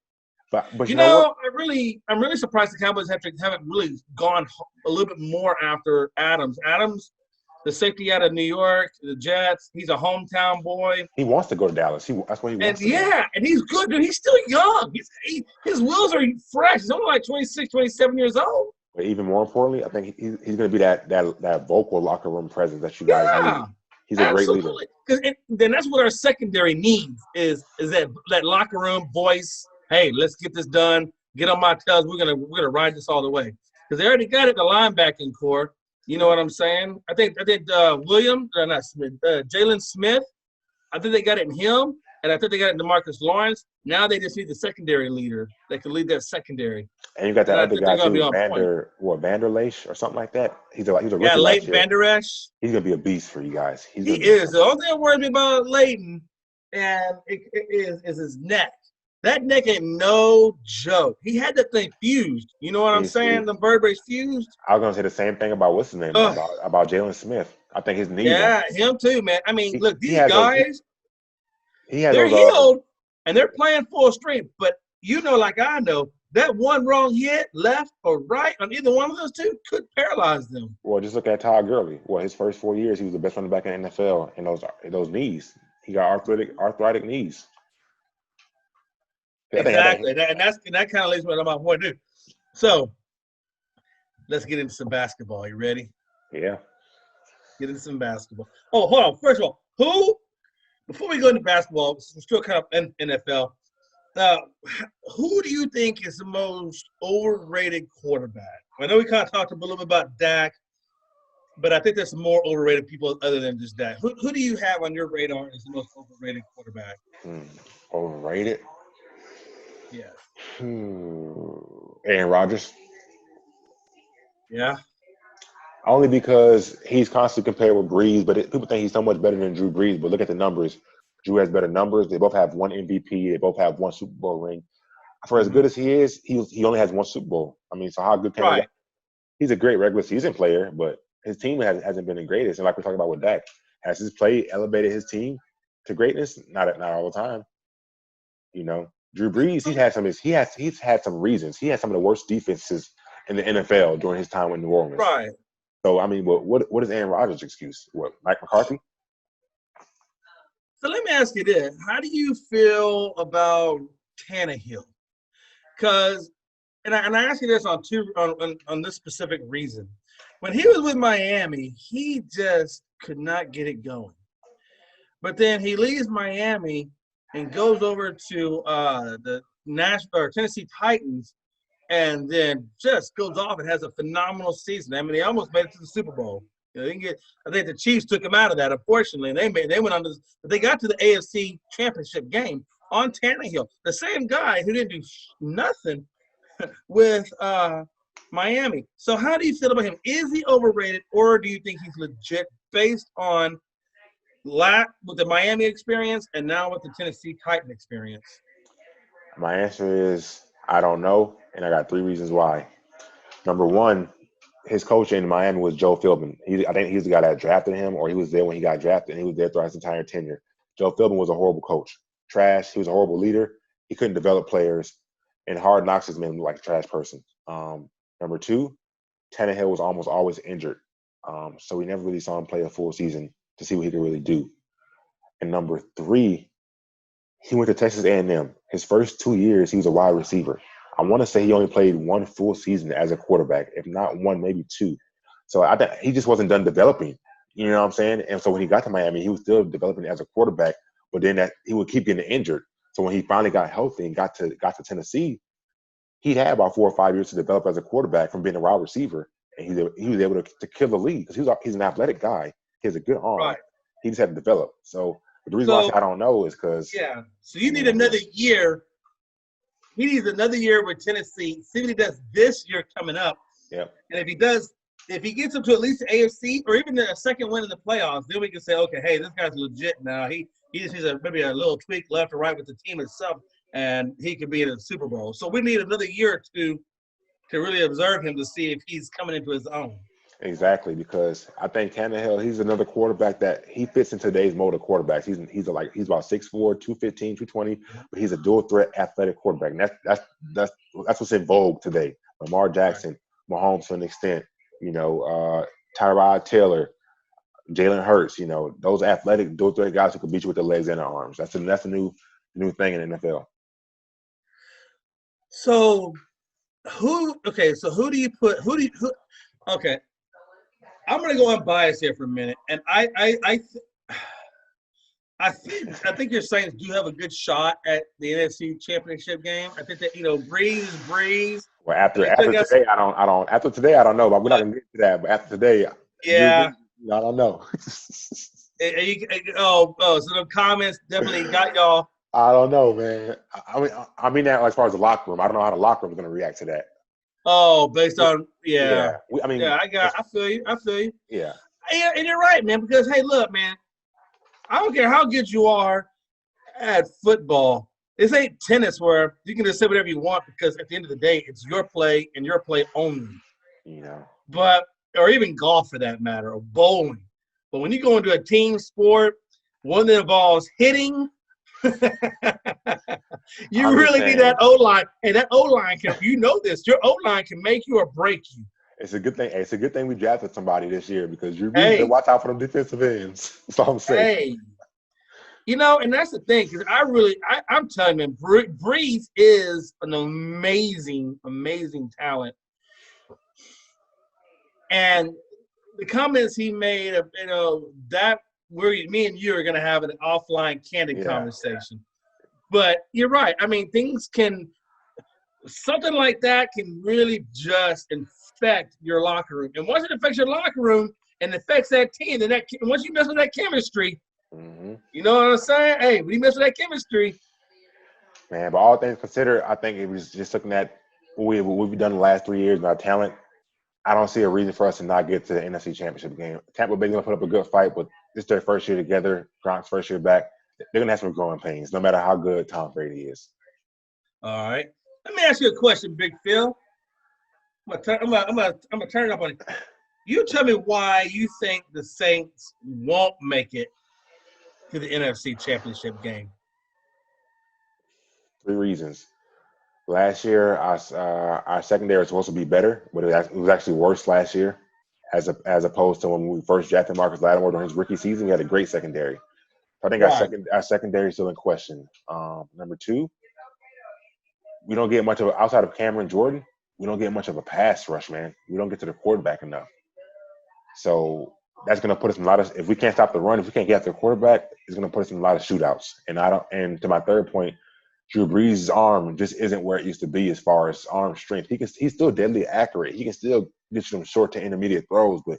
But I'm really surprised the Cowboys haven't really gone a little bit more after Adams. Adams, the safety out of New York, the Jets. He's a hometown boy. He wants to go to Dallas. That's what he wants. And he's good, dude. He's still young. His wheels are fresh. He's only like 26, 27 years old. But even more importantly, I think he's going to be that vocal locker room presence that you guys need. He's a great leader. Because then that's what our secondary needs is that locker room voice. Hey, let's get this done. Get on my tails. We're gonna ride this all the way. Because they already got it, the linebacking core. You know what I'm saying? I think Jalen Smith. I think they got it in him, and I think they got it in DeMarcus Lawrence. Now they just need the secondary leader that can lead that secondary. And you got that other guy too, Vanderleich or something like that. He's a rookie. Yeah, Leighton Vander Esch. He's gonna be a beast for you guys. He is. The only thing that worries me about Leighton and is his neck. That neck ain't no joke. He had that thing fused. You know what I'm saying? The vertebrae fused. I was gonna say the same thing about what's his name about Jalen Smith. I think his knee. Yeah, him too, man. I mean, look, these guys, they're healed and they're playing full strength. But like I know, that one wrong hit, left or right, on either one of those two could paralyze them. Well, just look at Todd Gurley. Well, his first 4 years, he was the best running back in the NFL, and those knees, he got arthritic knees. Exactly, and that kind of leads me to my point too. So, let's get into some basketball. You ready? Yeah. Get into some basketball. Oh, hold on. First of all, before we go into basketball, we're still kind of in NFL. Who do you think is the most overrated quarterback? I know we kind of talked a little bit about Dak, but I think there's some more overrated people other than just Dak. Who do you have on your radar as the most overrated quarterback? Overrated? Yeah. Aaron Rodgers. Yeah. Only because he's constantly compared with Breeze, but people think he's so much better than Drew Brees. But look at the numbers. Drew has better numbers. They both have one MVP. They both have one Super Bowl ring. For as good as he is, he only has one Super Bowl. I mean, so how good can he be? He's a great regular season player, but his team hasn't been the greatest. And like we're talking about with Dak, has his play elevated his team to greatness? Not all the time. Drew Brees, he's had some reasons. He had some of the worst defenses in the NFL during his time with New Orleans. Right. So I mean, what is Aaron Rodgers' excuse? What, Mike McCarthy? So let me ask you this: how do you feel about Tannehill? Because, and I ask you this on this specific reason. When he was with Miami, he just could not get it going. But then he leaves Miami and goes over to the Tennessee Titans, and then just goes off and has a phenomenal season. I mean, they almost made it to the Super Bowl. I think the Chiefs took him out of that, unfortunately. They went on to – they got to the AFC Championship game on Tannehill, the same guy who didn't do nothing with Miami. So how do you feel about him? Is he overrated, or do you think he's legit based on with the Miami experience and now with the Tennessee Titan experience? My answer is I don't know, and I got 3 reasons why. Number one, his coach in Miami was Joe Philbin. I think he's the guy that drafted him, or he was there when he got drafted, and he was there throughout his entire tenure. Joe Philbin was a horrible coach. Trash. He was a horrible leader. He couldn't develop players, and Hard Knocks has made him like a trash person. Number two, Tannehill was almost always injured, so we never really saw him play a full season to see what he could really do. And number three, He went to Texas A&M. His first 2 years, he was a wide receiver. I want to say he only played one full season as a quarterback, if not one, maybe two. So I think he just wasn't done developing. You know what I'm saying? And so when he got to Miami, he was still developing as a quarterback, but then that he would keep getting injured. So when he finally got healthy and got to Tennessee, he had about 4 or 5 years to develop as a quarterback from being a wide receiver, and he was able to kill the league because he's an athletic guy. He has a good arm. Right. He just had to develop. So the reason why I say I don't know is because So you need another year. He needs another year with Tennessee. See what he does this year coming up. Yep. And if he gets up to at least the AFC or even a second win in the playoffs, then we can say, okay, hey, this guy's legit now. He just needs maybe a little tweak left or right with the team itself, and he could be in the Super Bowl. So we need another year or two to really observe him to see if he's coming into his own. Exactly, because I think Tannehill, he's another quarterback that he fits in today's mode of quarterbacks. He's about 6'4", 215, 220, but he's a dual threat athletic quarterback. And that's what's in vogue today. Lamar Jackson, Mahomes to an extent, Tyrod Taylor, Jalen Hurts, those athletic dual threat guys who can beat you with their legs and their arms. That's a new thing in the NFL. So who do you put okay. I'm going to go unbiased here for a minute, and I think your Saints do have a good shot at the NFC Championship game. I think that Breeze. Well, after today, I don't. After today, I don't know, but we're not going to get to that. But after today, yeah, I don't know. So the comments definitely got y'all. I don't know, man. I mean that as far as the locker room. I don't know how the locker room is going to react to that. Oh, based on I feel you. Yeah. And you're right, man, because hey, look, man, I don't care how good you are at football. This ain't tennis where you can just say whatever you want because at the end of the day, it's your play and your play only. Or even golf for that matter, or bowling. But when you go into a team sport, one that involves hitting, you really need that O-line. And that O-line can, your O-line can make you or break you. It's a good thing. It's a good thing we drafted somebody this year because you really watch out for them defensive ends. That's all I'm saying. And that's the thing because I'm telling you, Breeze is an amazing, amazing talent. And the comments he made of, that me and you are going to have an offline candid conversation. But you're right. I mean, something like that can really just infect your locker room. And once it affects your locker room and affects that team, then once you mess with that chemistry, you know what I'm saying? Hey, when you mess with that chemistry. Man, but all things considered, I think it was just looking at what we've done the last 3 years and our talent. I don't see a reason for us to not get to the NFC Championship game. Tampa Bay's going to put up a good fight, but this is their first year together. Gronk's first year back. They're going to have some growing pains, no matter how good Tom Brady is. All right. Let me ask you a question, Big Phil. I'm gonna turn it up on it. You tell me why you think the Saints won't make it to the NFC Championship game. 3 reasons. Last year, our secondary was supposed to be better, but it was actually worse last year, as opposed to when we first drafted Marcus Lattimore during his rookie season. We had a great secondary. I think our secondary is still in question. Number 2, we don't get much of outside of Cameron Jordan. We don't get much of a pass rush, man. We don't get to the quarterback enough. So that's going to put us in a lot of. If we can't stop the run, if we can't get after the quarterback, it's going to put us in a lot of shootouts. And to my third point, Drew Brees' arm just isn't where it used to be as far as arm strength. He's still deadly accurate. He can still get you some short to intermediate throws, but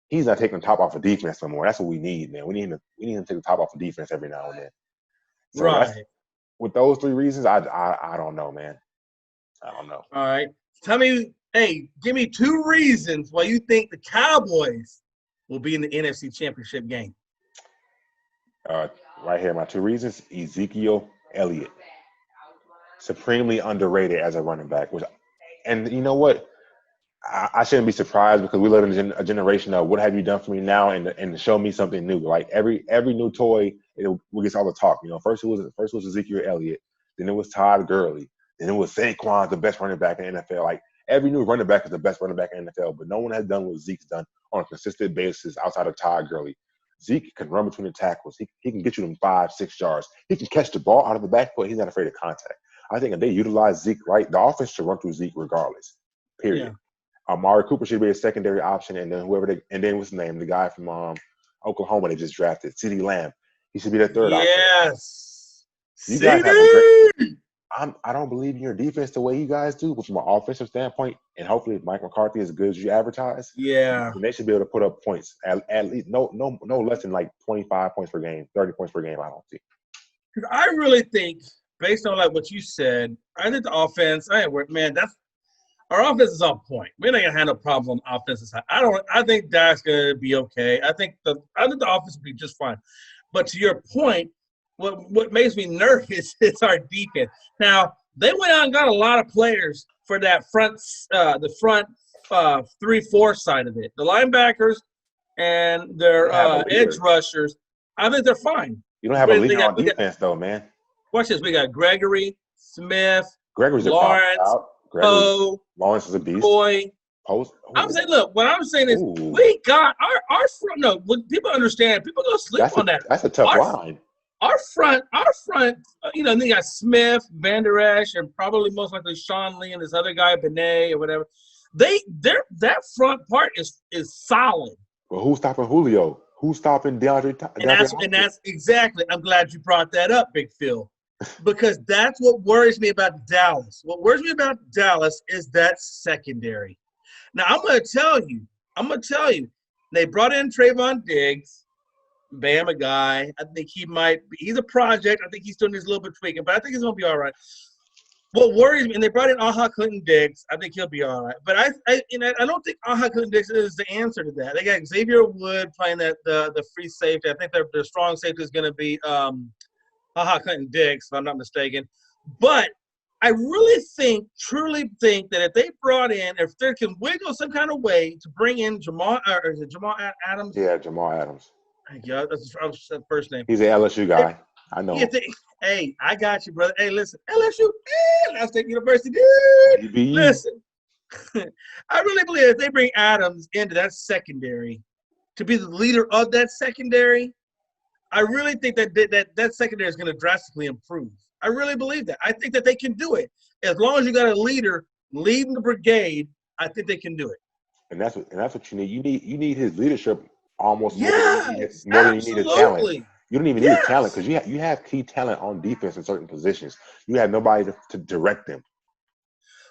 he's not taking the top off of defense no more. That's what we need, man. We need him to take the top off of defense every now and then. So with those 3 reasons, I don't know, man. I don't know. All right. Give me 2 reasons why you think the Cowboys will be in the NFC Championship game. Right here, my 2 reasons. Ezekiel Elliott. Supremely underrated as a running back. And you know what? I shouldn't be surprised because we live in a generation of what have you done for me now and show me something new. Like every new toy, it gets all the talk. First it was Ezekiel Elliott, then it was Todd Gurley, then it was Saquon, the best running back in the NFL. Like every new running back is the best running back in the NFL, but no one has done what Zeke's done on a consistent basis outside of Todd Gurley. Zeke can run between the tackles. He can get you them 5-6 yards. He can catch the ball out of the backfield. He's not afraid of contact. I think if they utilize Zeke right, the offense should run through Zeke regardless. Period. Yeah. Amari Cooper should be a secondary option, and then what's his name? The guy from Oklahoma they just drafted, CeeDee Lamb. He should be their third option. Yes. You guys have a great. I don't believe in your defense the way you guys do, but from an offensive standpoint, and hopefully if Mike McCarthy is as good as you advertise, yeah, they should be able to put up points at least no less than like 25 points per game, 30 points per game. I don't see. Because I really think, based on like what you said, I think the offense. Our offense is on point. We're not gonna have no problem on offensive side. I think Dak's gonna be okay. I think the offense will be just fine. But to your point, what makes me nervous is our defense. Now they went out and got a lot of players for that the front 3-4 side of it. The linebackers and their edge rushers. I think they're fine. You don't have a leader on defense though, man. Watch this. We got Gregory, Smith, Gregory's Lawrence. Lawrence is a beast. Boy. Post. I'm saying, look, what I'm saying is we got our front. No, when people understand, people go sleep on that. That's a tough line. Our front, they got Smith, Van Der Esch, and probably most likely Sean Lee and this other guy, Benet or whatever. That front part is solid. Well, who's stopping Julio? Who's stopping DeAndre? And that's exactly. I'm glad you brought that up, Big Phil. Because that's what worries me about Dallas. What worries me about Dallas is that secondary. Now, I'm going to tell you, they brought in Trayvon Diggs, Bama guy. I think he's a project. I think he's still needs a little bit of tweaking, but I think he's going to be all right. What worries me, and they brought in Clinton Diggs. I think he'll be all right. But I don't think Clinton Diggs is the answer to that. They got Xavier Wood playing the free safety. I think their strong safety is going to be Clinton Diggs, if I'm not mistaken. But I truly think that if they if they can wiggle some kind of way to bring in Jamal Adams? Yeah, Jamal Adams. Yeah, that's the first name. He's an LSU guy. I know. Hey, I got you, brother. Hey, listen, LSU, Ohio State University, dude. Listen, I really believe if they bring Adams into that secondary to be the leader of that secondary, I really think that secondary is going to drastically improve. I really believe that. I think that they can do it. As long as you got a leader leading the brigade, I think they can do it. And that's what you need. You need his leadership almost more than you need his talent. You don't even need his talent because you have key talent on defense in certain positions. You have nobody to direct them.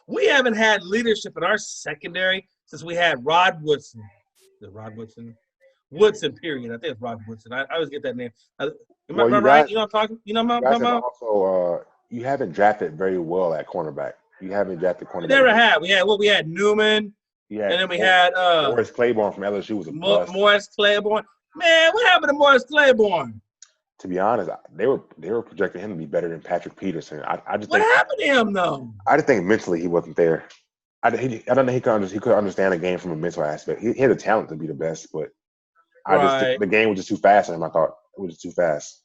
We haven't had leadership in our secondary since we had Rod Woodson. Is it Rod Woodson? Woodson, period. I think it's Rod Woodson. I always get that name. Am I right? You know what I'm talking? You know what I'm talking about? Also, you haven't drafted very well at cornerback. You haven't drafted cornerback. We never have. We had Newman. Yeah. And then we had Morris Claiborne from LSU was a bust. Morris Claiborne. Man, what happened to Morris Claiborne? To be honest, they were projecting him to be better than Patrick Peterson. What happened to him though? I just think mentally he wasn't there. I don't think he could understand the game from a mental aspect. He had the talent to be the best, but the game was just too fast for him. I thought it was just too fast.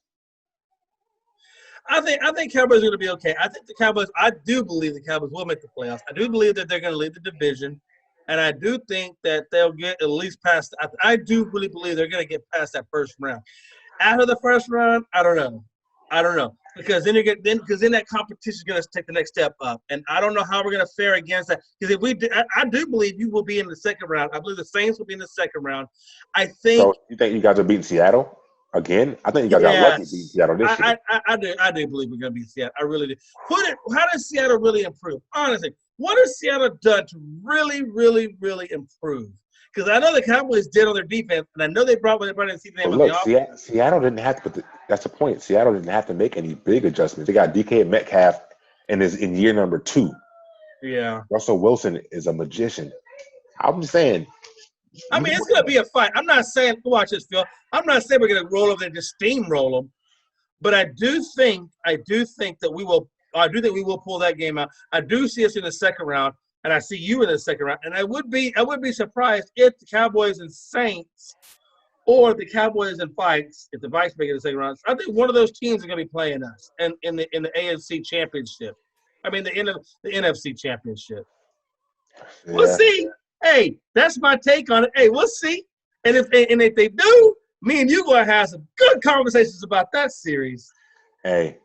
I think Cowboys are going to be okay. I do believe the Cowboys will make the playoffs. I do believe that they're going to lead the division. And I do think that they'll get at least past – I do really believe they're going to get past that first round. After the first round, I don't know. Because then that competition is going to take the next step up. And I don't know how we're going to fare against that. Because I do believe you will be in the second round. I believe the Saints will be in the second round. I think – So you think you guys are beating Seattle again? I think you guys got lucky beating Seattle this year. I do believe we're going to beat Seattle. I really do. How does Seattle really improve? Honestly. What has Seattle done to really, really, really improve? Because I know the Cowboys did on their defense, and I know they brought in the offense. Seattle didn't have to. That's the point. Seattle didn't have to make any big adjustments. They got DK Metcalf, and is in year number 2. Yeah. Russell Wilson is a magician. I'm just saying. I mean, it's gonna be a fight. I'm not saying watch this, Phil. I'm not saying we're gonna roll over there and just steamroll them, but I do think that we will. I do think we will pull that game out. I do see us in the second round, and I see you in the second round. And I would be surprised if the Cowboys and Saints or the Cowboys and Vikes, if the Vikes make it the second round. I think one of those teams is going to be playing us in the AFC Championship. I mean, the NFC Championship. Yeah. We'll see. Hey, that's my take on it. Hey, we'll see. And if they do, Me and you going to have some good conversations about that series. Hey,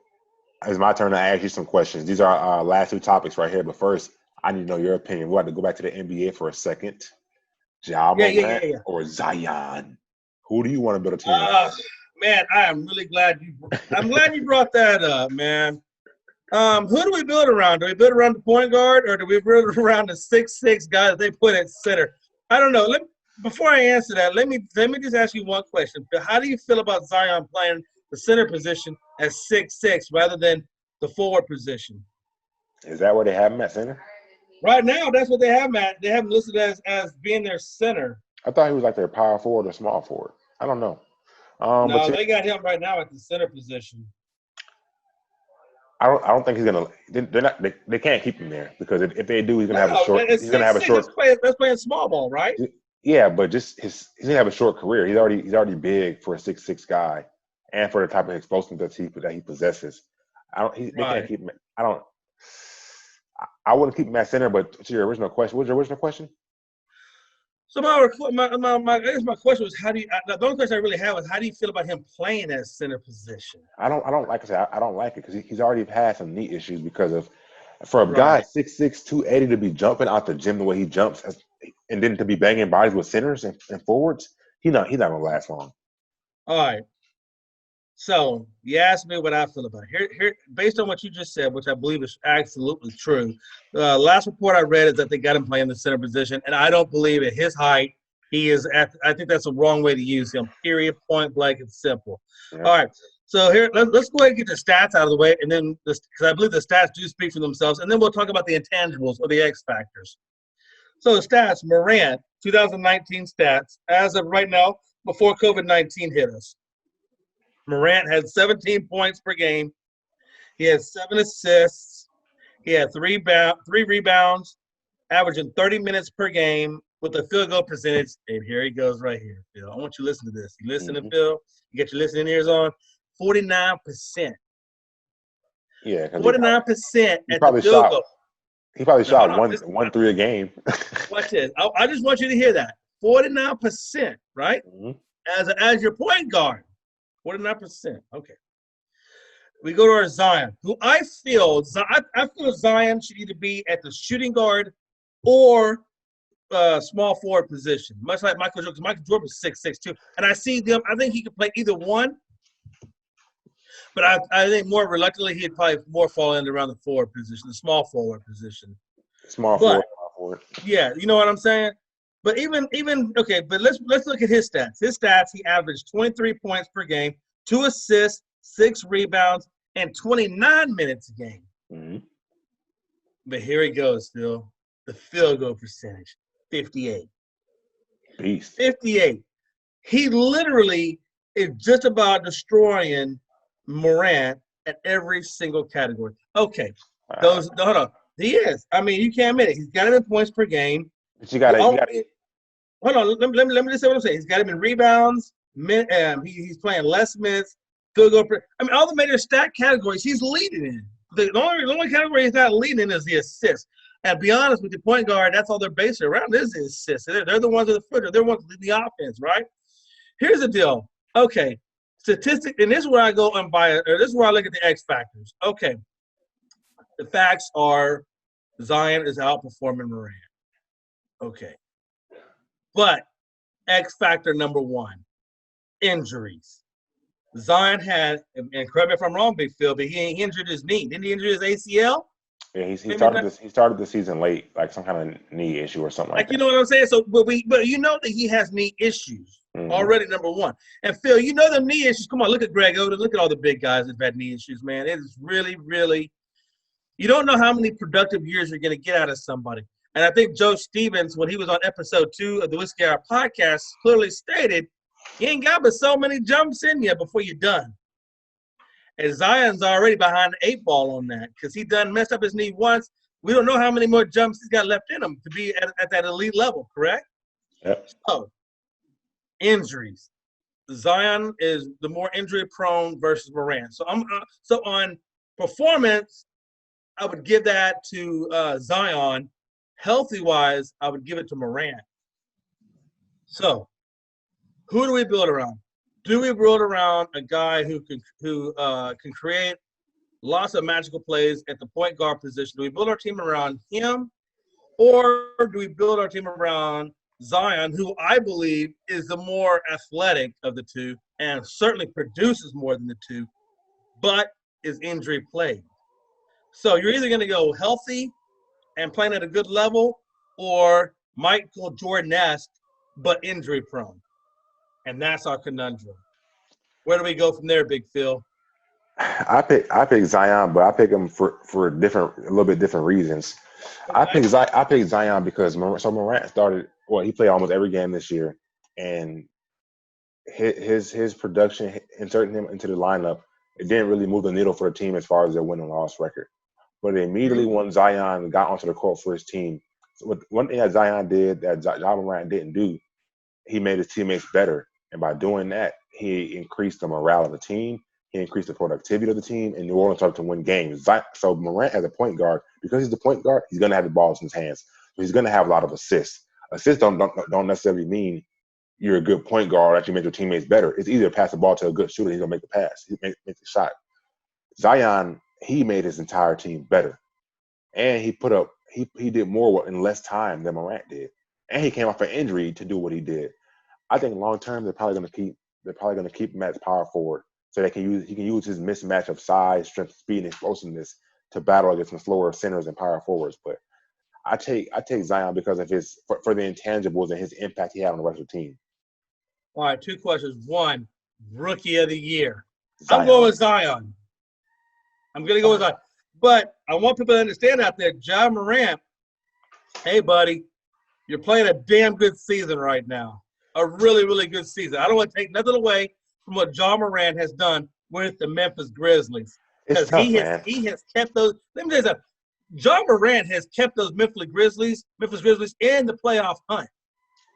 it's my turn to ask you some questions. These are our last two topics right here. But first, I need to know your opinion. We'll have to go back to the NBA for a second. Ja Morant or Zion? Who do you want to build a team around? Man, I'm glad you brought that up, man. Who do we build around? Do we build around the point guard, or do we build around the 6'6" guy that they put at center? I don't know. Before I answer that, let me just ask you one question. How do you feel about Zion playing the center position at 6'6" rather than the forward position? Is that where they have him at center? Right now, that's what they have him at. They have him listed as being their center. I thought he was like their power forward or small forward. I don't know. No, they got him right now at the center position. I don't think he's gonna. They can't keep him there because if they do, he's gonna have a short. He's gonna have a short. That's playing small ball, right? Yeah, but just he's gonna have a short career. He's already big for a 6'6" guy, and for the type of explosiveness that he possesses. They can't keep him. I wouldn't keep him at center. But to your original question, what was your original question? So my question was, the only question I really had was, how do you feel about him playing that center position? I don't like I said, I don't like it because he's already had some knee issues for a guy 6'6", 280 to be jumping out the gym the way he jumps, and then to be banging bodies with centers and forwards, he's not gonna last long. All right. So you asked me what I feel about it. Here, based on what you just said, which I believe is absolutely true. The last report I read is that they got him playing the center position, and I don't believe at his height he is at. I think that's a wrong way to use him. Period. Point blank. It's simple. Yeah. All right. So here, let's go ahead and get the stats out of the way, and then because I believe the stats do speak for themselves, and then we'll talk about the intangibles or the X factors. So the stats: Morant, 2019 stats as of right now, before COVID-19 hit us. Morant had 17 points per game. He had 7 assists. He had 3 rebounds, averaging 30 minutes per game with a field goal percentage. And here he goes right here, Phil. I want you to listen to this. You listen to Phil. You get your listening ears on. 49%. Yeah. 49% at the field goal. He probably shot one 3 a game. Watch this. I just want you to hear that. 49%, right? Mm-hmm. As your point guard. 49%. Okay. We go to our Zion, who I feel Zion should either be at the shooting guard or small forward position, much like Michael Jordan. Michael Jordan was 6'6" too, and I see them. I think he could play either one, but I think more reluctantly he'd probably more fall in around the forward position, the small forward position. Small forward. Yeah, you know what I'm saying. But even okay, but let's look at his stats. His stats: he averaged 23 points per game, 2 assists, 6 rebounds, and 29 minutes a game. Mm-hmm. But here he goes, Phil. The field goal percentage, 58. Beast. 58. He literally is just about destroying Morant at every single category. Okay, hold on. He is. I mean, you can't admit it. He's got him in points per game. But you got to. Hold on. Let me just say what I'm saying. He's got him in rebounds. He's playing less minutes. Field goal. All the major stat categories he's leading in. The only category he's not leading in is the assists. And to be honest with the point guard, that's all they're based around is the assists. They're the ones at the footer. They're the ones leading the offense, right? Here's the deal. Okay, statistic, and this is where I go unbiased. Or this is where I look at the X factors. Okay, the facts are Zion is outperforming Morant. Okay. But X factor number 1, injuries. Zion had, and correct me if I'm wrong, Big Phil, but he injured his knee. Didn't he injure his ACL? Yeah, he started the season late, like some kind of knee issue or something like that. You know what I'm saying? So, but you know that he has knee issues already, number 1. And Phil, you know the knee issues. Come on, look at Greg Oden. Look at all the big guys that have had knee issues, man. It is really, really – you don't know how many productive years you're going to get out of somebody. And I think Joe Stevens, when he was on episode 2 of the Whiskey Hour podcast, clearly stated, you ain't got but so many jumps in you before you're done. And Zion's already behind the 8 ball on that because he done messed up his knee once. We don't know how many more jumps he's got left in him to be at that elite level, correct? Yep. So, injuries. Zion is the more injury-prone versus Morant. So so on performance, I would give that to Zion. Healthy-wise, I would give it to Morant. So, who do we build around? do we build around a guy who can create lots of magical plays at the point guard position? Do we build our team around him, or do we build our team around Zion, who I believe is the more athletic of the two and certainly produces more than the two, but is injury plagued? So you're either going to go healthy and playing at a good level, or Michael Jordan-esque but injury prone, and that's our conundrum. Where do we go from there, Big Phil? I pick Zion, but I pick him for a little bit different reasons. I pick Zion because Morant started. Well, he played almost every game this year, and his production inserting him into the lineup, it didn't really move the needle for the team as far as their win and loss record. But immediately when Zion got onto the court for his team, one thing that Zion did that Ja Morant didn't do, he made his teammates better, and by doing that, he increased the morale of the team. He increased the productivity of the team, and New Orleans started to win games. So Morant as a point guard, because he's the point guard, he's going to have the balls in his hands. So he's going to have a lot of assists. Assists don't necessarily mean you're a good point guard that you make your teammates better. It's either pass the ball to a good shooter, he's going to make the pass, he make the shot. Zion, he made his entire team better, and he did more in less time than Morant did, and he came off an injury to do what he did. I think long term they're probably going to keep him as power forward, so he can use his mismatch of size, strength, speed, and explosiveness to battle against some slower centers and power forwards. But I take Zion because of for the intangibles and his impact he had on the rest of the team. All right, two questions. One, Rookie of the Year. Zion. I'm going with Zion. I'm going to go with Zion. But I want people to understand out there, Ja Morant, hey, buddy, you're playing a damn good season right now. A really, really good season. I don't want to take nothing away from what Ja Morant has done with the Memphis Grizzlies. Because he has kept those – let me tell you something. Ja Morant has kept those Memphis Grizzlies in the playoff hunt.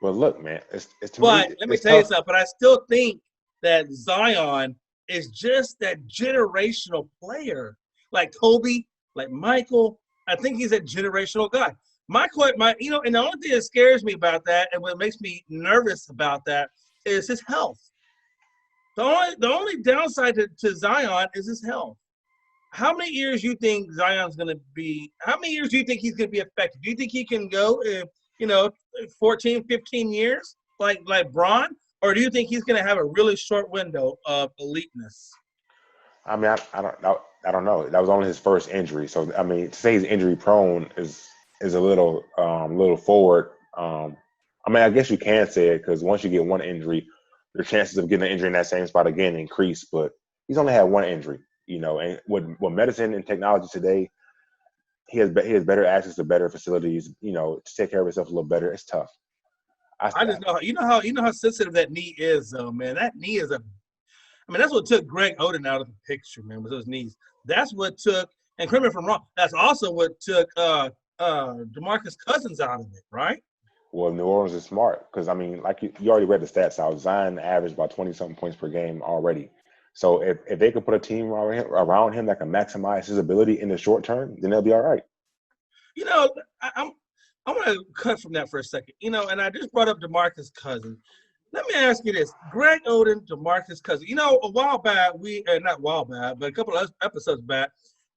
Well, look, man, let me tell you something. But I still think that Zion is just that generational player, like Kobe, like Michael. I think he's a generational guy. And the only thing that scares me about that, and what makes me nervous about that, is his health. The only downside to Zion is his health. How many years do you think Zion's going to be? How many years do you think he's going to be effective? Do you think he can go, 14, 15 years like Bron? Or do you think he's going to have a really short window of eliteness? I mean, I don't know. That was only his first injury. So, I mean, to say he's injury prone is a little forward. I mean, I guess you can say it because once you get one injury, your chances of getting an injury in that same spot again increase. But he's only had one injury, and with medicine and technology today, he has better access to better facilities, to take care of himself a little better. It's tough. I just know how sensitive that knee is, though, man. That knee is that's what took Greg Oden out of the picture, man, with those knees. That's what took, and correct me if I'm wrong, that's also what took DeMarcus Cousins out of it, right? Well, New Orleans is smart because, I mean, like you already read the stats out. Zion averaged about 20-something points per game already. So if they could put a team around him that can maximize his ability in the short term, then they'll be all right. I want to cut from that for a second. And I just brought up DeMarcus Cousins. Let me ask you this. Greg Oden, DeMarcus Cousins. A while back, not a while back, but a couple of episodes back,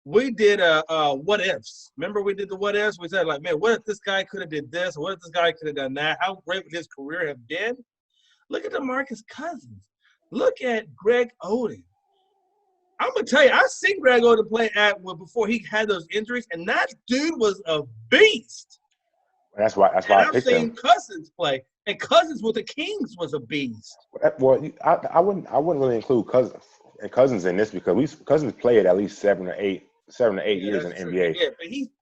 we did what ifs. Remember we did the what ifs? We said, like, man, what if this guy could have did this? Or what if this guy could have done that? How great would his career have been? Look at DeMarcus Cousins. Look at Greg Oden. I'm going to tell you, I seen Greg Oden play before he had those injuries, and that dude was a beast. That's why I picked him. I've seen Cousins play, and Cousins with the Kings was a beast. Well, I wouldn't really include Cousins in this because Cousins played at least 7 or 8 years in the NBA. Yeah,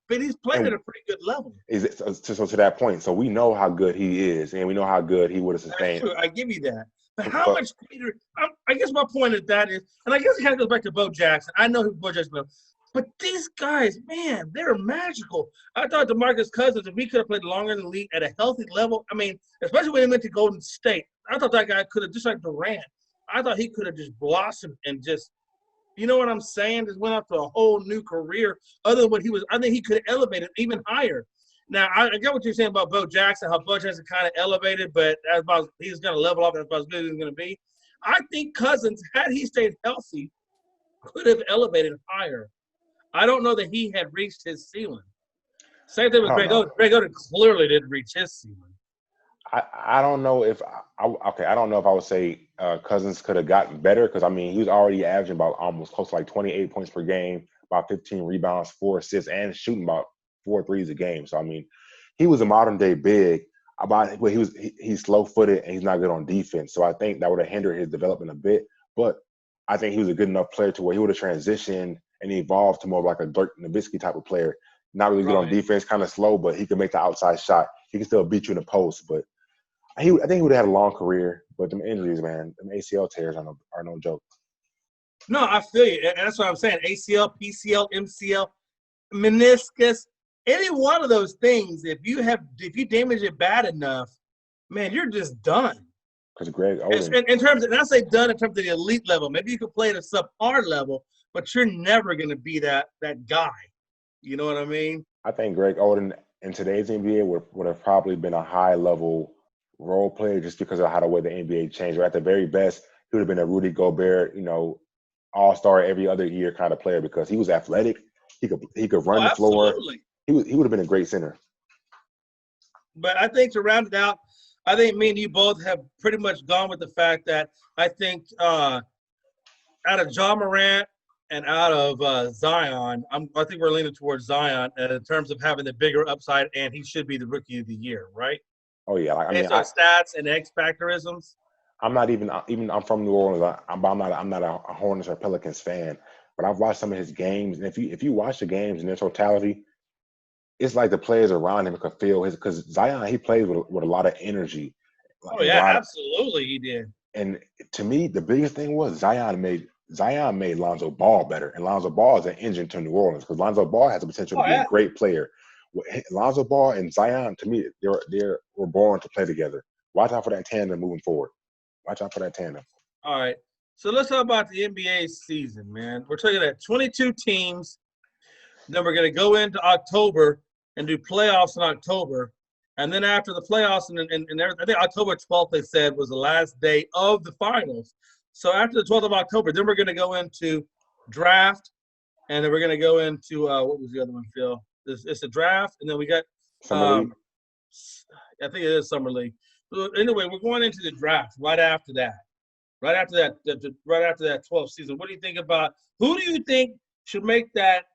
but he's playing at a pretty good level. So to that point, so we know how good he is, and we know how good he would have sustained. That's true. I give you that. But how much greater? I guess my point of that is, and I guess it kind of goes back to Bo Jackson. I know who Bo Jackson is, but these guys, man, they're magical. I thought DeMarcus Cousins, if he could have played longer in the league at a healthy level, I mean, especially when he went to Golden State, I thought that guy could have, just like Durant, I thought he could have just blossomed and just, you know what I'm saying, just went up to a whole new career other than what he was. I think he could have elevated even higher. Now, I get what you're saying about Bo Jackson, how Bo Jackson kind of elevated, but he's going to level off. That's about as good as he's going to be. I think Cousins, had he stayed healthy, could have elevated higher. I don't know that he had reached his ceiling. Same thing with Greg Oden. Greg Oden clearly didn't reach his ceiling. I don't know if I don't know if I would say Cousins could have gotten better, because I mean he was already averaging about almost close to like 28 points per game, about 15 rebounds, 4 assists, and shooting about 4 threes a game. So I mean, he was a modern day big. But he's slow footed and he's not good on defense. So I think that would have hindered his development a bit. But I think he was a good enough player to where he would have transitioned and evolved to more of like a Dirk Nowitzki type of player. Not really good on defense, kind of slow, but he could make the outside shot. He can still beat you in the post, but I think he would have had a long career. But them injuries, man, them ACL tears are no joke. No, I feel you, and that's what I'm saying. ACL, PCL, MCL, meniscus, any one of those things, if you damage it bad enough, man, you're just done. Because Greg Oden, in terms of, and I say done in terms of the elite level. Maybe you could play at a subpar level, but you're never going to be that guy. You know what I mean? I think Greg Oden in today's NBA would have probably been a high level role player just because of how the way the NBA changed. Or at the very best, he would have been a Rudy Gobert, all-star every other year kind of player, because he was athletic. He could run the floor. He would have been a great center. But I think to round it out, I think me and you both have pretty much gone with the fact that I think out of Ja Morant and out of Zion, I think we're leaning towards Zion in terms of having the bigger upside, and he should be the Rookie of the Year, right? Oh yeah, stats and X factorisms. I'm not even I'm from New Orleans. I'm not a Hornets or Pelicans fan, but I've watched some of his games, and if you watch the games in their totality, it's like the players around him could feel because Zion, he plays with a lot of energy. Absolutely he did. And to me, the biggest thing was Zion made Lonzo Ball better, and Lonzo Ball is an engine to New Orleans because Lonzo Ball has the potential to be a great player. Lonzo Ball and Zion, to me, they were born to play together. Watch out for that tandem moving forward. Watch out for that tandem. All right, so let's talk about the NBA season, man. We're talking about 22 teams. Then we're going to go into October and do playoffs in October. And then after the playoffs, and I think October 12th, they said, was the last day of the finals. So after the 12th of October, then we're going to go into draft, and then we're going to go into what was the other one, Phil? It's a draft, and then we got Summer League. I think it is Summer League. So anyway, we're going into the draft right after that. Right after that 12th season. What do you think about – who do you think should make that –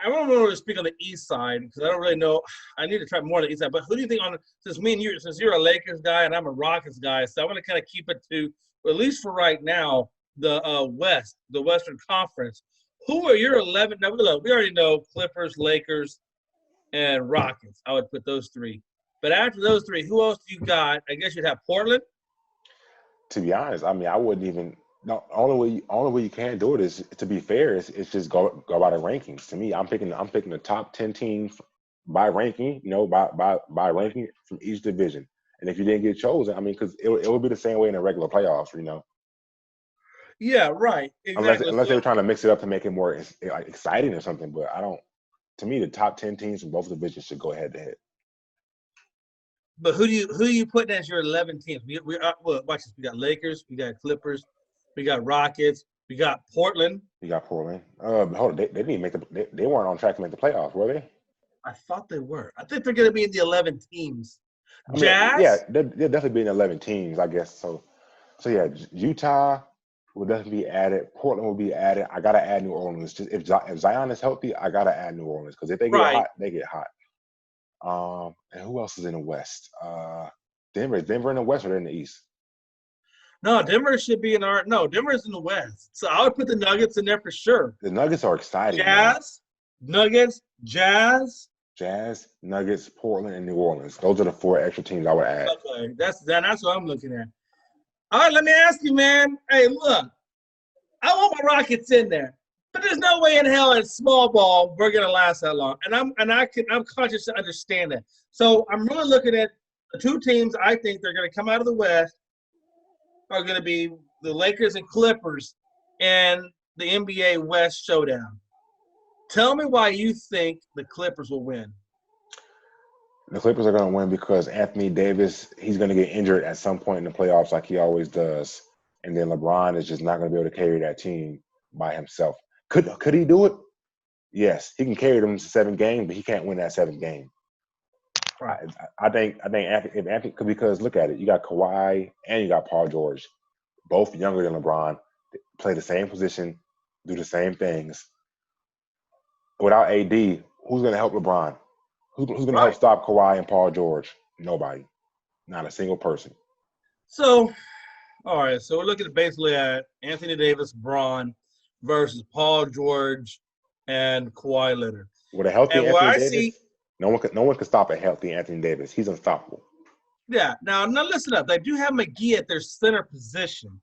I don't want to speak on the East Side because I don't really know. I need to try more on the East Side. But who do you think since you're a Lakers guy and I'm a Rockets guy, so I want to kind of keep it to, at least for right now, the West, the Western Conference. Who are your 11? Now, look, we already know Clippers, Lakers, and Rockets. I would put those three. But after those three, who else do you got? I guess you'd have Portland. To be honest, I mean, I wouldn't even. No, only way you can do it is, to be fair, is just go by the rankings. To me, I'm picking the top 10 teams by ranking, by ranking from each division. And if you didn't get chosen, I mean, because it would be the same way in the regular playoffs, Yeah, right. Exactly. Unless they were trying to mix it up to make it more exciting or something. But I don't. To me, the top 10 teams from both divisions should go head to head. But who you putting as your 11 teams? Watch this. We got Lakers, we got Clippers, we got Rockets, we got Portland. You got Portland. Hold on, they didn't make they weren't on track to make the playoffs, were they? I thought they were. I think they're going to be in the 11 teams. Jazz? Yeah, they'll definitely be in 11 teams, I guess. So yeah, Utah will definitely be added. Portland will be added. I got to add New Orleans. Just if Zion is healthy, I got to add New Orleans because if they get hot, they get hot. And who else is in the West? Denver. Is Denver in the West or they're in the East? No, Denver should be in our – no, Denver's in the West. So I would put the Nuggets in there for sure. The Nuggets are exciting. Jazz, Nuggets, Jazz, Nuggets, Portland, and New Orleans. Those are the 4 extra teams I would add. Okay, that's what I'm looking at. All right, let me ask you, man. Hey, look, I want my Rockets in there, but there's no way in hell in small ball we're gonna last that long. And I'm conscious to understand that. So I'm really looking at the 2 teams I think they're gonna come out of the West are gonna be the Lakers and Clippers and the NBA West showdown. Tell me why you think the Clippers will win. The Clippers are going to win because Anthony Davis, he's going to get injured at some point in the playoffs like he always does. And then LeBron is just not going to be able to carry that team by himself. Could he do it? Yes. He can carry them to 7 games, but he can't win that 7th game. Right. I think Anthony, because look at it. You got Kawhi and you got Paul George, both younger than LeBron, play the same position, do the same things. Without AD, who's going to help LeBron? Who's going to help stop Kawhi and Paul George? Nobody. Not a single person. So, all right. So we're looking basically at Anthony Davis, Braun versus Paul George and Kawhi Leonard. With a healthy Anthony Davis, no one can stop a healthy Anthony Davis. He's unstoppable. Yeah. Now listen up. They do have McGee at their center position.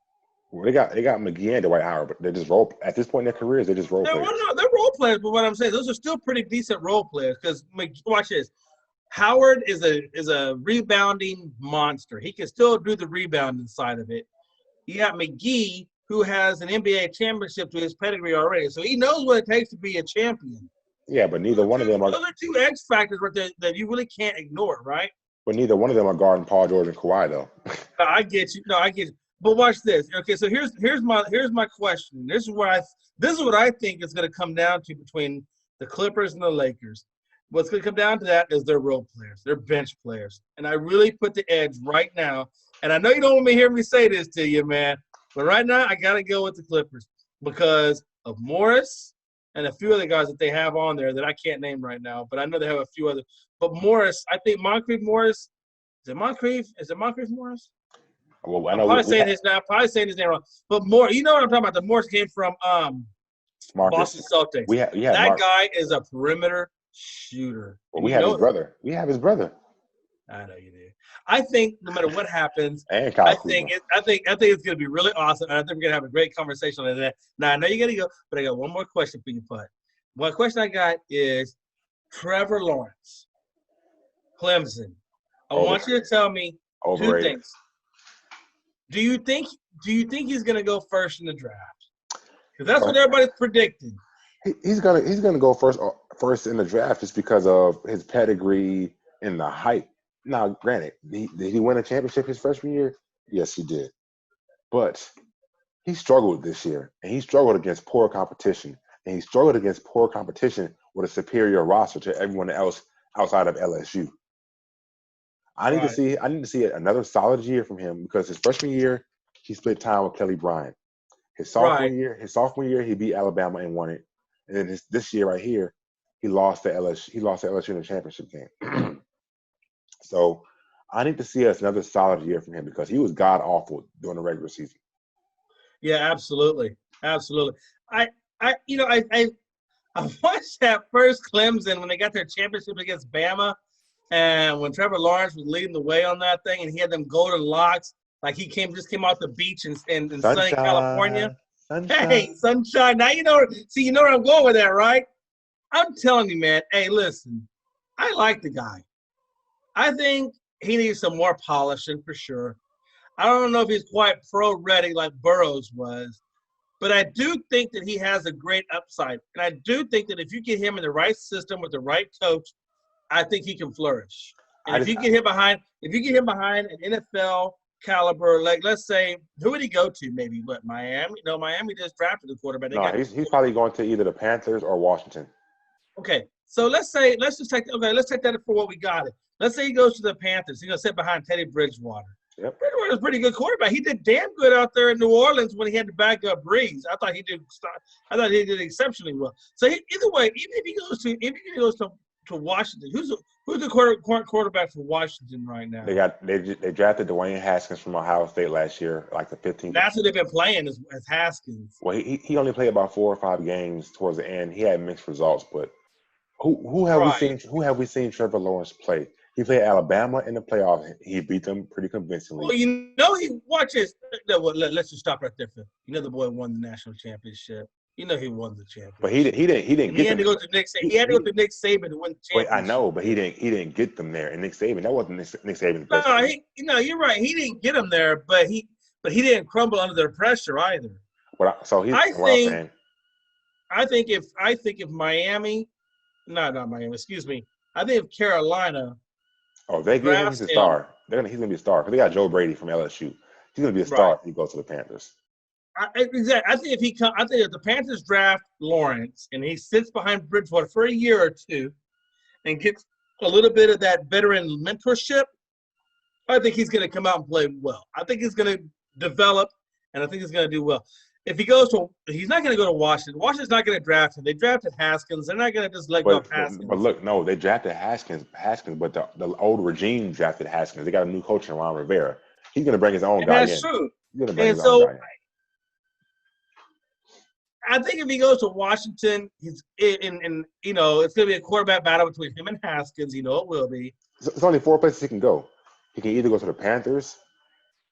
Well, they got McGee and Dwight Howard, but they're just at this point in their careers, they're just role players. No, they're role players, but what I'm saying, those are still pretty decent role players because watch this. Howard is a rebounding monster. He can still do the rebounding side of it. You got McGee, who has an NBA championship to his pedigree already, so he knows what it takes to be a champion. Yeah, but neither one of them are. Those are 2 X factors right there that you really can't ignore, right? But neither one of them are guarding Paul George and Kawhi, though. I get you. No, I get you. But watch this. Okay, so here's my question. This is what I think is going to come down to between the Clippers and the Lakers. What's going to come down to that is their role players, their bench players, and I really put the edge right now. And I know you don't want me to hear me say this to you, man, but right now I got to go with the Clippers because of Morris and a few other guys that they have on there that I can't name right now, but I know they have a few other. But Morris, I think Moncrief Morris. Is it Moncrief? Is it Moncrief Morris? Well, I'm probably saying his name wrong. But more, you know what I'm talking about. The Morris came from Boston Celtics. That guy is a perimeter shooter. Well, we have his brother. We have his brother. I know you do. I think no matter what happens, I think it's gonna be really awesome, and I think we're gonna have a great conversation on that. Now I know you gotta go, but I got one more question for you, Bud. One question I got is Trevor Lawrence, Clemson. I want you to tell me Overrated. 2 things. Do you think he's gonna go first in the draft? Because that's what everybody's predicting. He's gonna go first in the draft just because of his pedigree and the hype. Now, granted, did he win a championship his freshman year? Yes, he did. But he struggled this year, and he struggled against poor competition, and he struggled against poor competition with a superior roster to everyone else outside of LSU. I need to see another solid year from him because his freshman year he split time with Kelly Bryant. His sophomore year he beat Alabama and won it, and then this year right here he lost to LSU. He lost to LSU in the championship game. So I need to see us another solid year from him because he was god awful during the regular season. Yeah, absolutely. I watched that first Clemson when they got their championship against Bama. And when Trevor Lawrence was leading the way on that thing, and he had them golden locks, like he just came off the beach in sunny California. Sunshine. Hey, sunshine. Now you know where I'm going with that, right? I'm telling you, man. Hey, listen, I like the guy. I think he needs some more polishing for sure. I don't know if he's quite pro-ready like Burrows was, but I do think that he has a great upside. And I do think that if you get him in the right system with the right coach, I think he can flourish. And if you get him behind an NFL caliber, like let's say, who would he go to? Maybe Miami? No, Miami just drafted a quarterback. He's probably going to either the Panthers or Washington. Okay, so let's take that for what we got it. Let's say he goes to the Panthers. He's gonna sit behind Teddy Bridgewater. Yep. Bridgewater's a pretty good quarterback. He did damn good out there in New Orleans when he had to back up Breeze. I thought he did exceptionally well. So either way, even if he goes to Washington, who's the quarterback for Washington right now? They drafted Dwayne Haskins from Ohio State last year, like the 15th. That's what they've been playing as Haskins. Well, he only played about 4 or 5 games towards the end. He had mixed results, but who have we seen Trevor Lawrence play? He played Alabama in the playoffs. He beat them pretty convincingly. Well, let's just stop right there, Phil. The boy won the national championship. He won the championship. But he didn't. He had to go to Nick Saban to win the championship. Wait, I know, but he didn't get them there. And Nick Saban, that wasn't Nick Saban's best. No, you're right. He didn't get them there, but he didn't crumble under their pressure either. I think if Miami, not Miami, excuse me. I think if Carolina Oh, they get him. He's drafts a him, star. He's gonna be a star because they got Joe Brady from LSU. He's gonna be a right? star if he goes to the Panthers. Exactly. I think if the Panthers draft Lawrence and he sits behind Bridgewater for a year or two and gets a little bit of that veteran mentorship, I think he's going to come out and play well. I think he's going to develop, and I think he's going to do well. If he goes to – he's not going to go to Washington. Washington's not going to draft him. They drafted Haskins. They're not going to just let go of Haskins. But look, no, they drafted Haskins, but the old regime drafted Haskins. They got a new coach in Ron Rivera. He's going to bring his own guy in. That's true. He's going to bring his own guy in. I think if he goes to Washington, he's it's going to be a quarterback battle between him and Haskins. It will be. There's only 4 places he can go. He can either go to the Panthers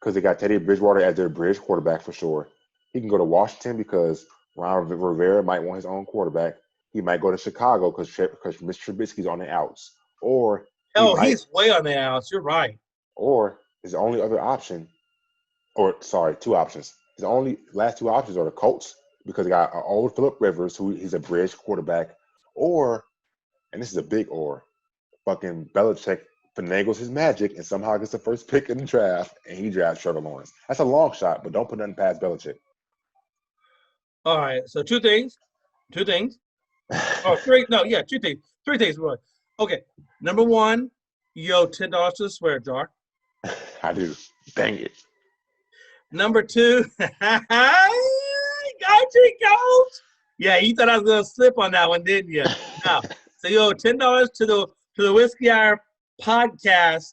because they got Teddy Bridgewater as their bridge quarterback for sure. He can go to Washington because Ron Rivera might want his own quarterback. He might go to Chicago because Mr. Trubisky's on the outs. Or he's way on the outs. You're right. Or his only other option, 2 options. His only last 2 options are the Colts because they got an old Phillip Rivers, who he's a bridge quarterback, or, and this is a big or, fucking Belichick finagles his magic and somehow gets the first pick in the draft, and he drafts Trevor Lawrence. That's a long shot, but don't put nothing past Belichick. All right, so 2 things. 2 things. Oh, 3. No, yeah, 2 things. 3 things. Okay, number 1, you owe $10 to the swear jar. I do. Dang it. Number 2, got you, coach. Yeah, you thought I was gonna slip on that one, didn't you? No. So you owe $10 to the Whiskey Hour podcast.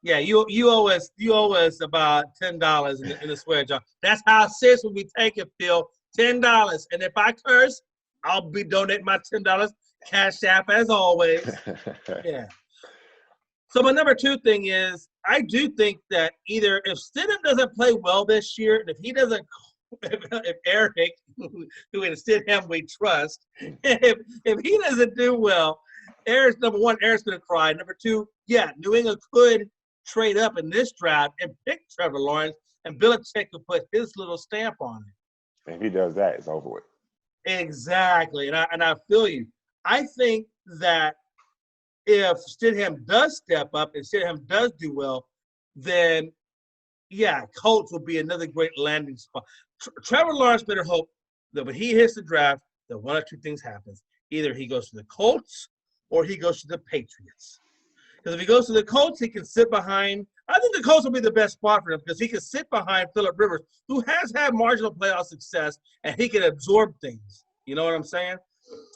Yeah, you owe us about $10 in the swear jar. That's how serious we take it, Phil. $10. And if I curse, I'll be donating my $10 Cash App as always. Yeah. So my number 2 thing is, I do think that either if Stidham doesn't play well this year, and if he doesn't, if Eric, who in Stidham we trust, if he doesn't do well, Eric's number 1, Eric's going to cry. Number 2, yeah, New England could trade up in this draft and pick Trevor Lawrence, and Belichick could put his little stamp on it. If he does that, it's over with. Exactly, and I feel you. I think that if Stidham does step up and Stidham does do well, then, yeah, Colts will be another great landing spot. Trevor Lawrence better hope that when he hits the draft, that 1 or 2 things happens. Either he goes to the Colts or he goes to the Patriots. Because if he goes to the Colts, he can sit behind – I think the Colts will be the best spot for him because he can sit behind Phillip Rivers, who has had marginal playoff success, and he can absorb things. You know what I'm saying?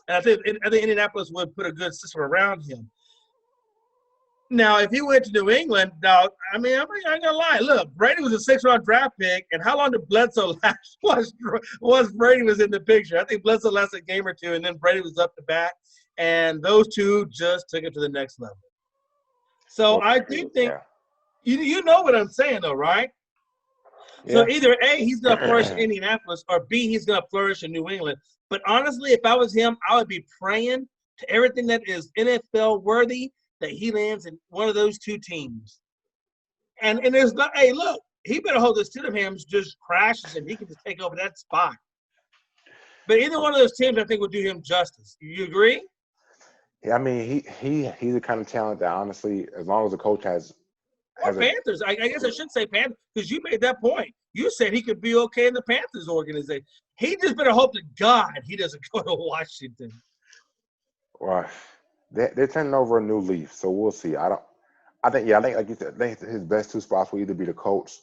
And I think Indianapolis would put a good system around him. Now, if he went to New England, I'm not going to lie. Look, Brady was a 6th-round draft pick, and how long did Bledsoe last once Brady was in the picture? I think Bledsoe lasted a game or 2, and then Brady was up the back, and those 2 just took it to the next level. So I do think you know what I'm saying, though, right? Yeah. So either A, he's going to flourish in Indianapolis, or B, he's going to flourish in New England. But honestly, if I was him, I would be praying to everything that is NFL worthy that he lands in one of those 2 teams. And there's not, hey, look, he better hope that Stidham just crashes and he can just take over that spot. But either one of those teams, I think, would do him justice. You agree? Yeah, I mean, he's the kind of talent that, honestly, as long as the coach has Panthers. I guess I should say Panthers because you made that point. You said he could be okay in the Panthers organization. He just better hope to God he doesn't go to Washington. Well, they're turning over a new leaf, so we'll see. I think like you said, I think his best 2 spots will either be the Colts,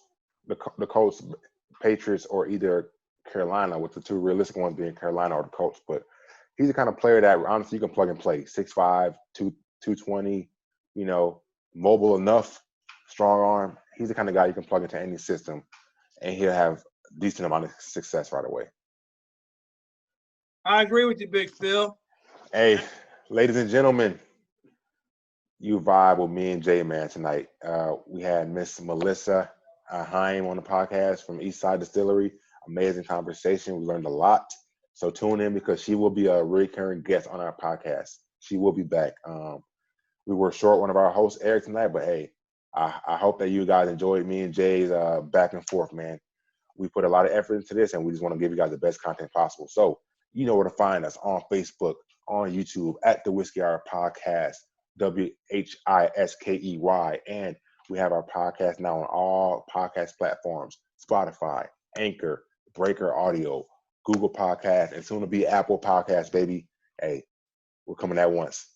Patriots, or either Carolina, with the 2 realistic ones being Carolina or the Colts. But he's the kind of player that honestly you can plug and play. 6'5", 220, mobile enough, strong arm. He's the kind of guy you can plug into any system, and he'll have a decent amount of success right away. I agree with you, Big Phil. Hey, ladies and gentlemen, you vibe with me and Jay, man, tonight. We had Miss Melissa Heim on the podcast from Eastside Distillery. Amazing conversation. We learned a lot. So tune in because she will be a recurring guest on our podcast. She will be back. We were short one of our hosts, Eric, tonight, but hey, I hope that you guys enjoyed me and Jay's back and forth, man. We put a lot of effort into this, and we just want to give you guys the best content possible. So you know where to find us on Facebook, on YouTube, at the Whiskey Hour Podcast. WHISKEY. And we have our podcast now on all podcast platforms: Spotify, Anchor, Breaker Audio, Google Podcast, and soon to be Apple Podcast, baby. Hey, we're coming at once.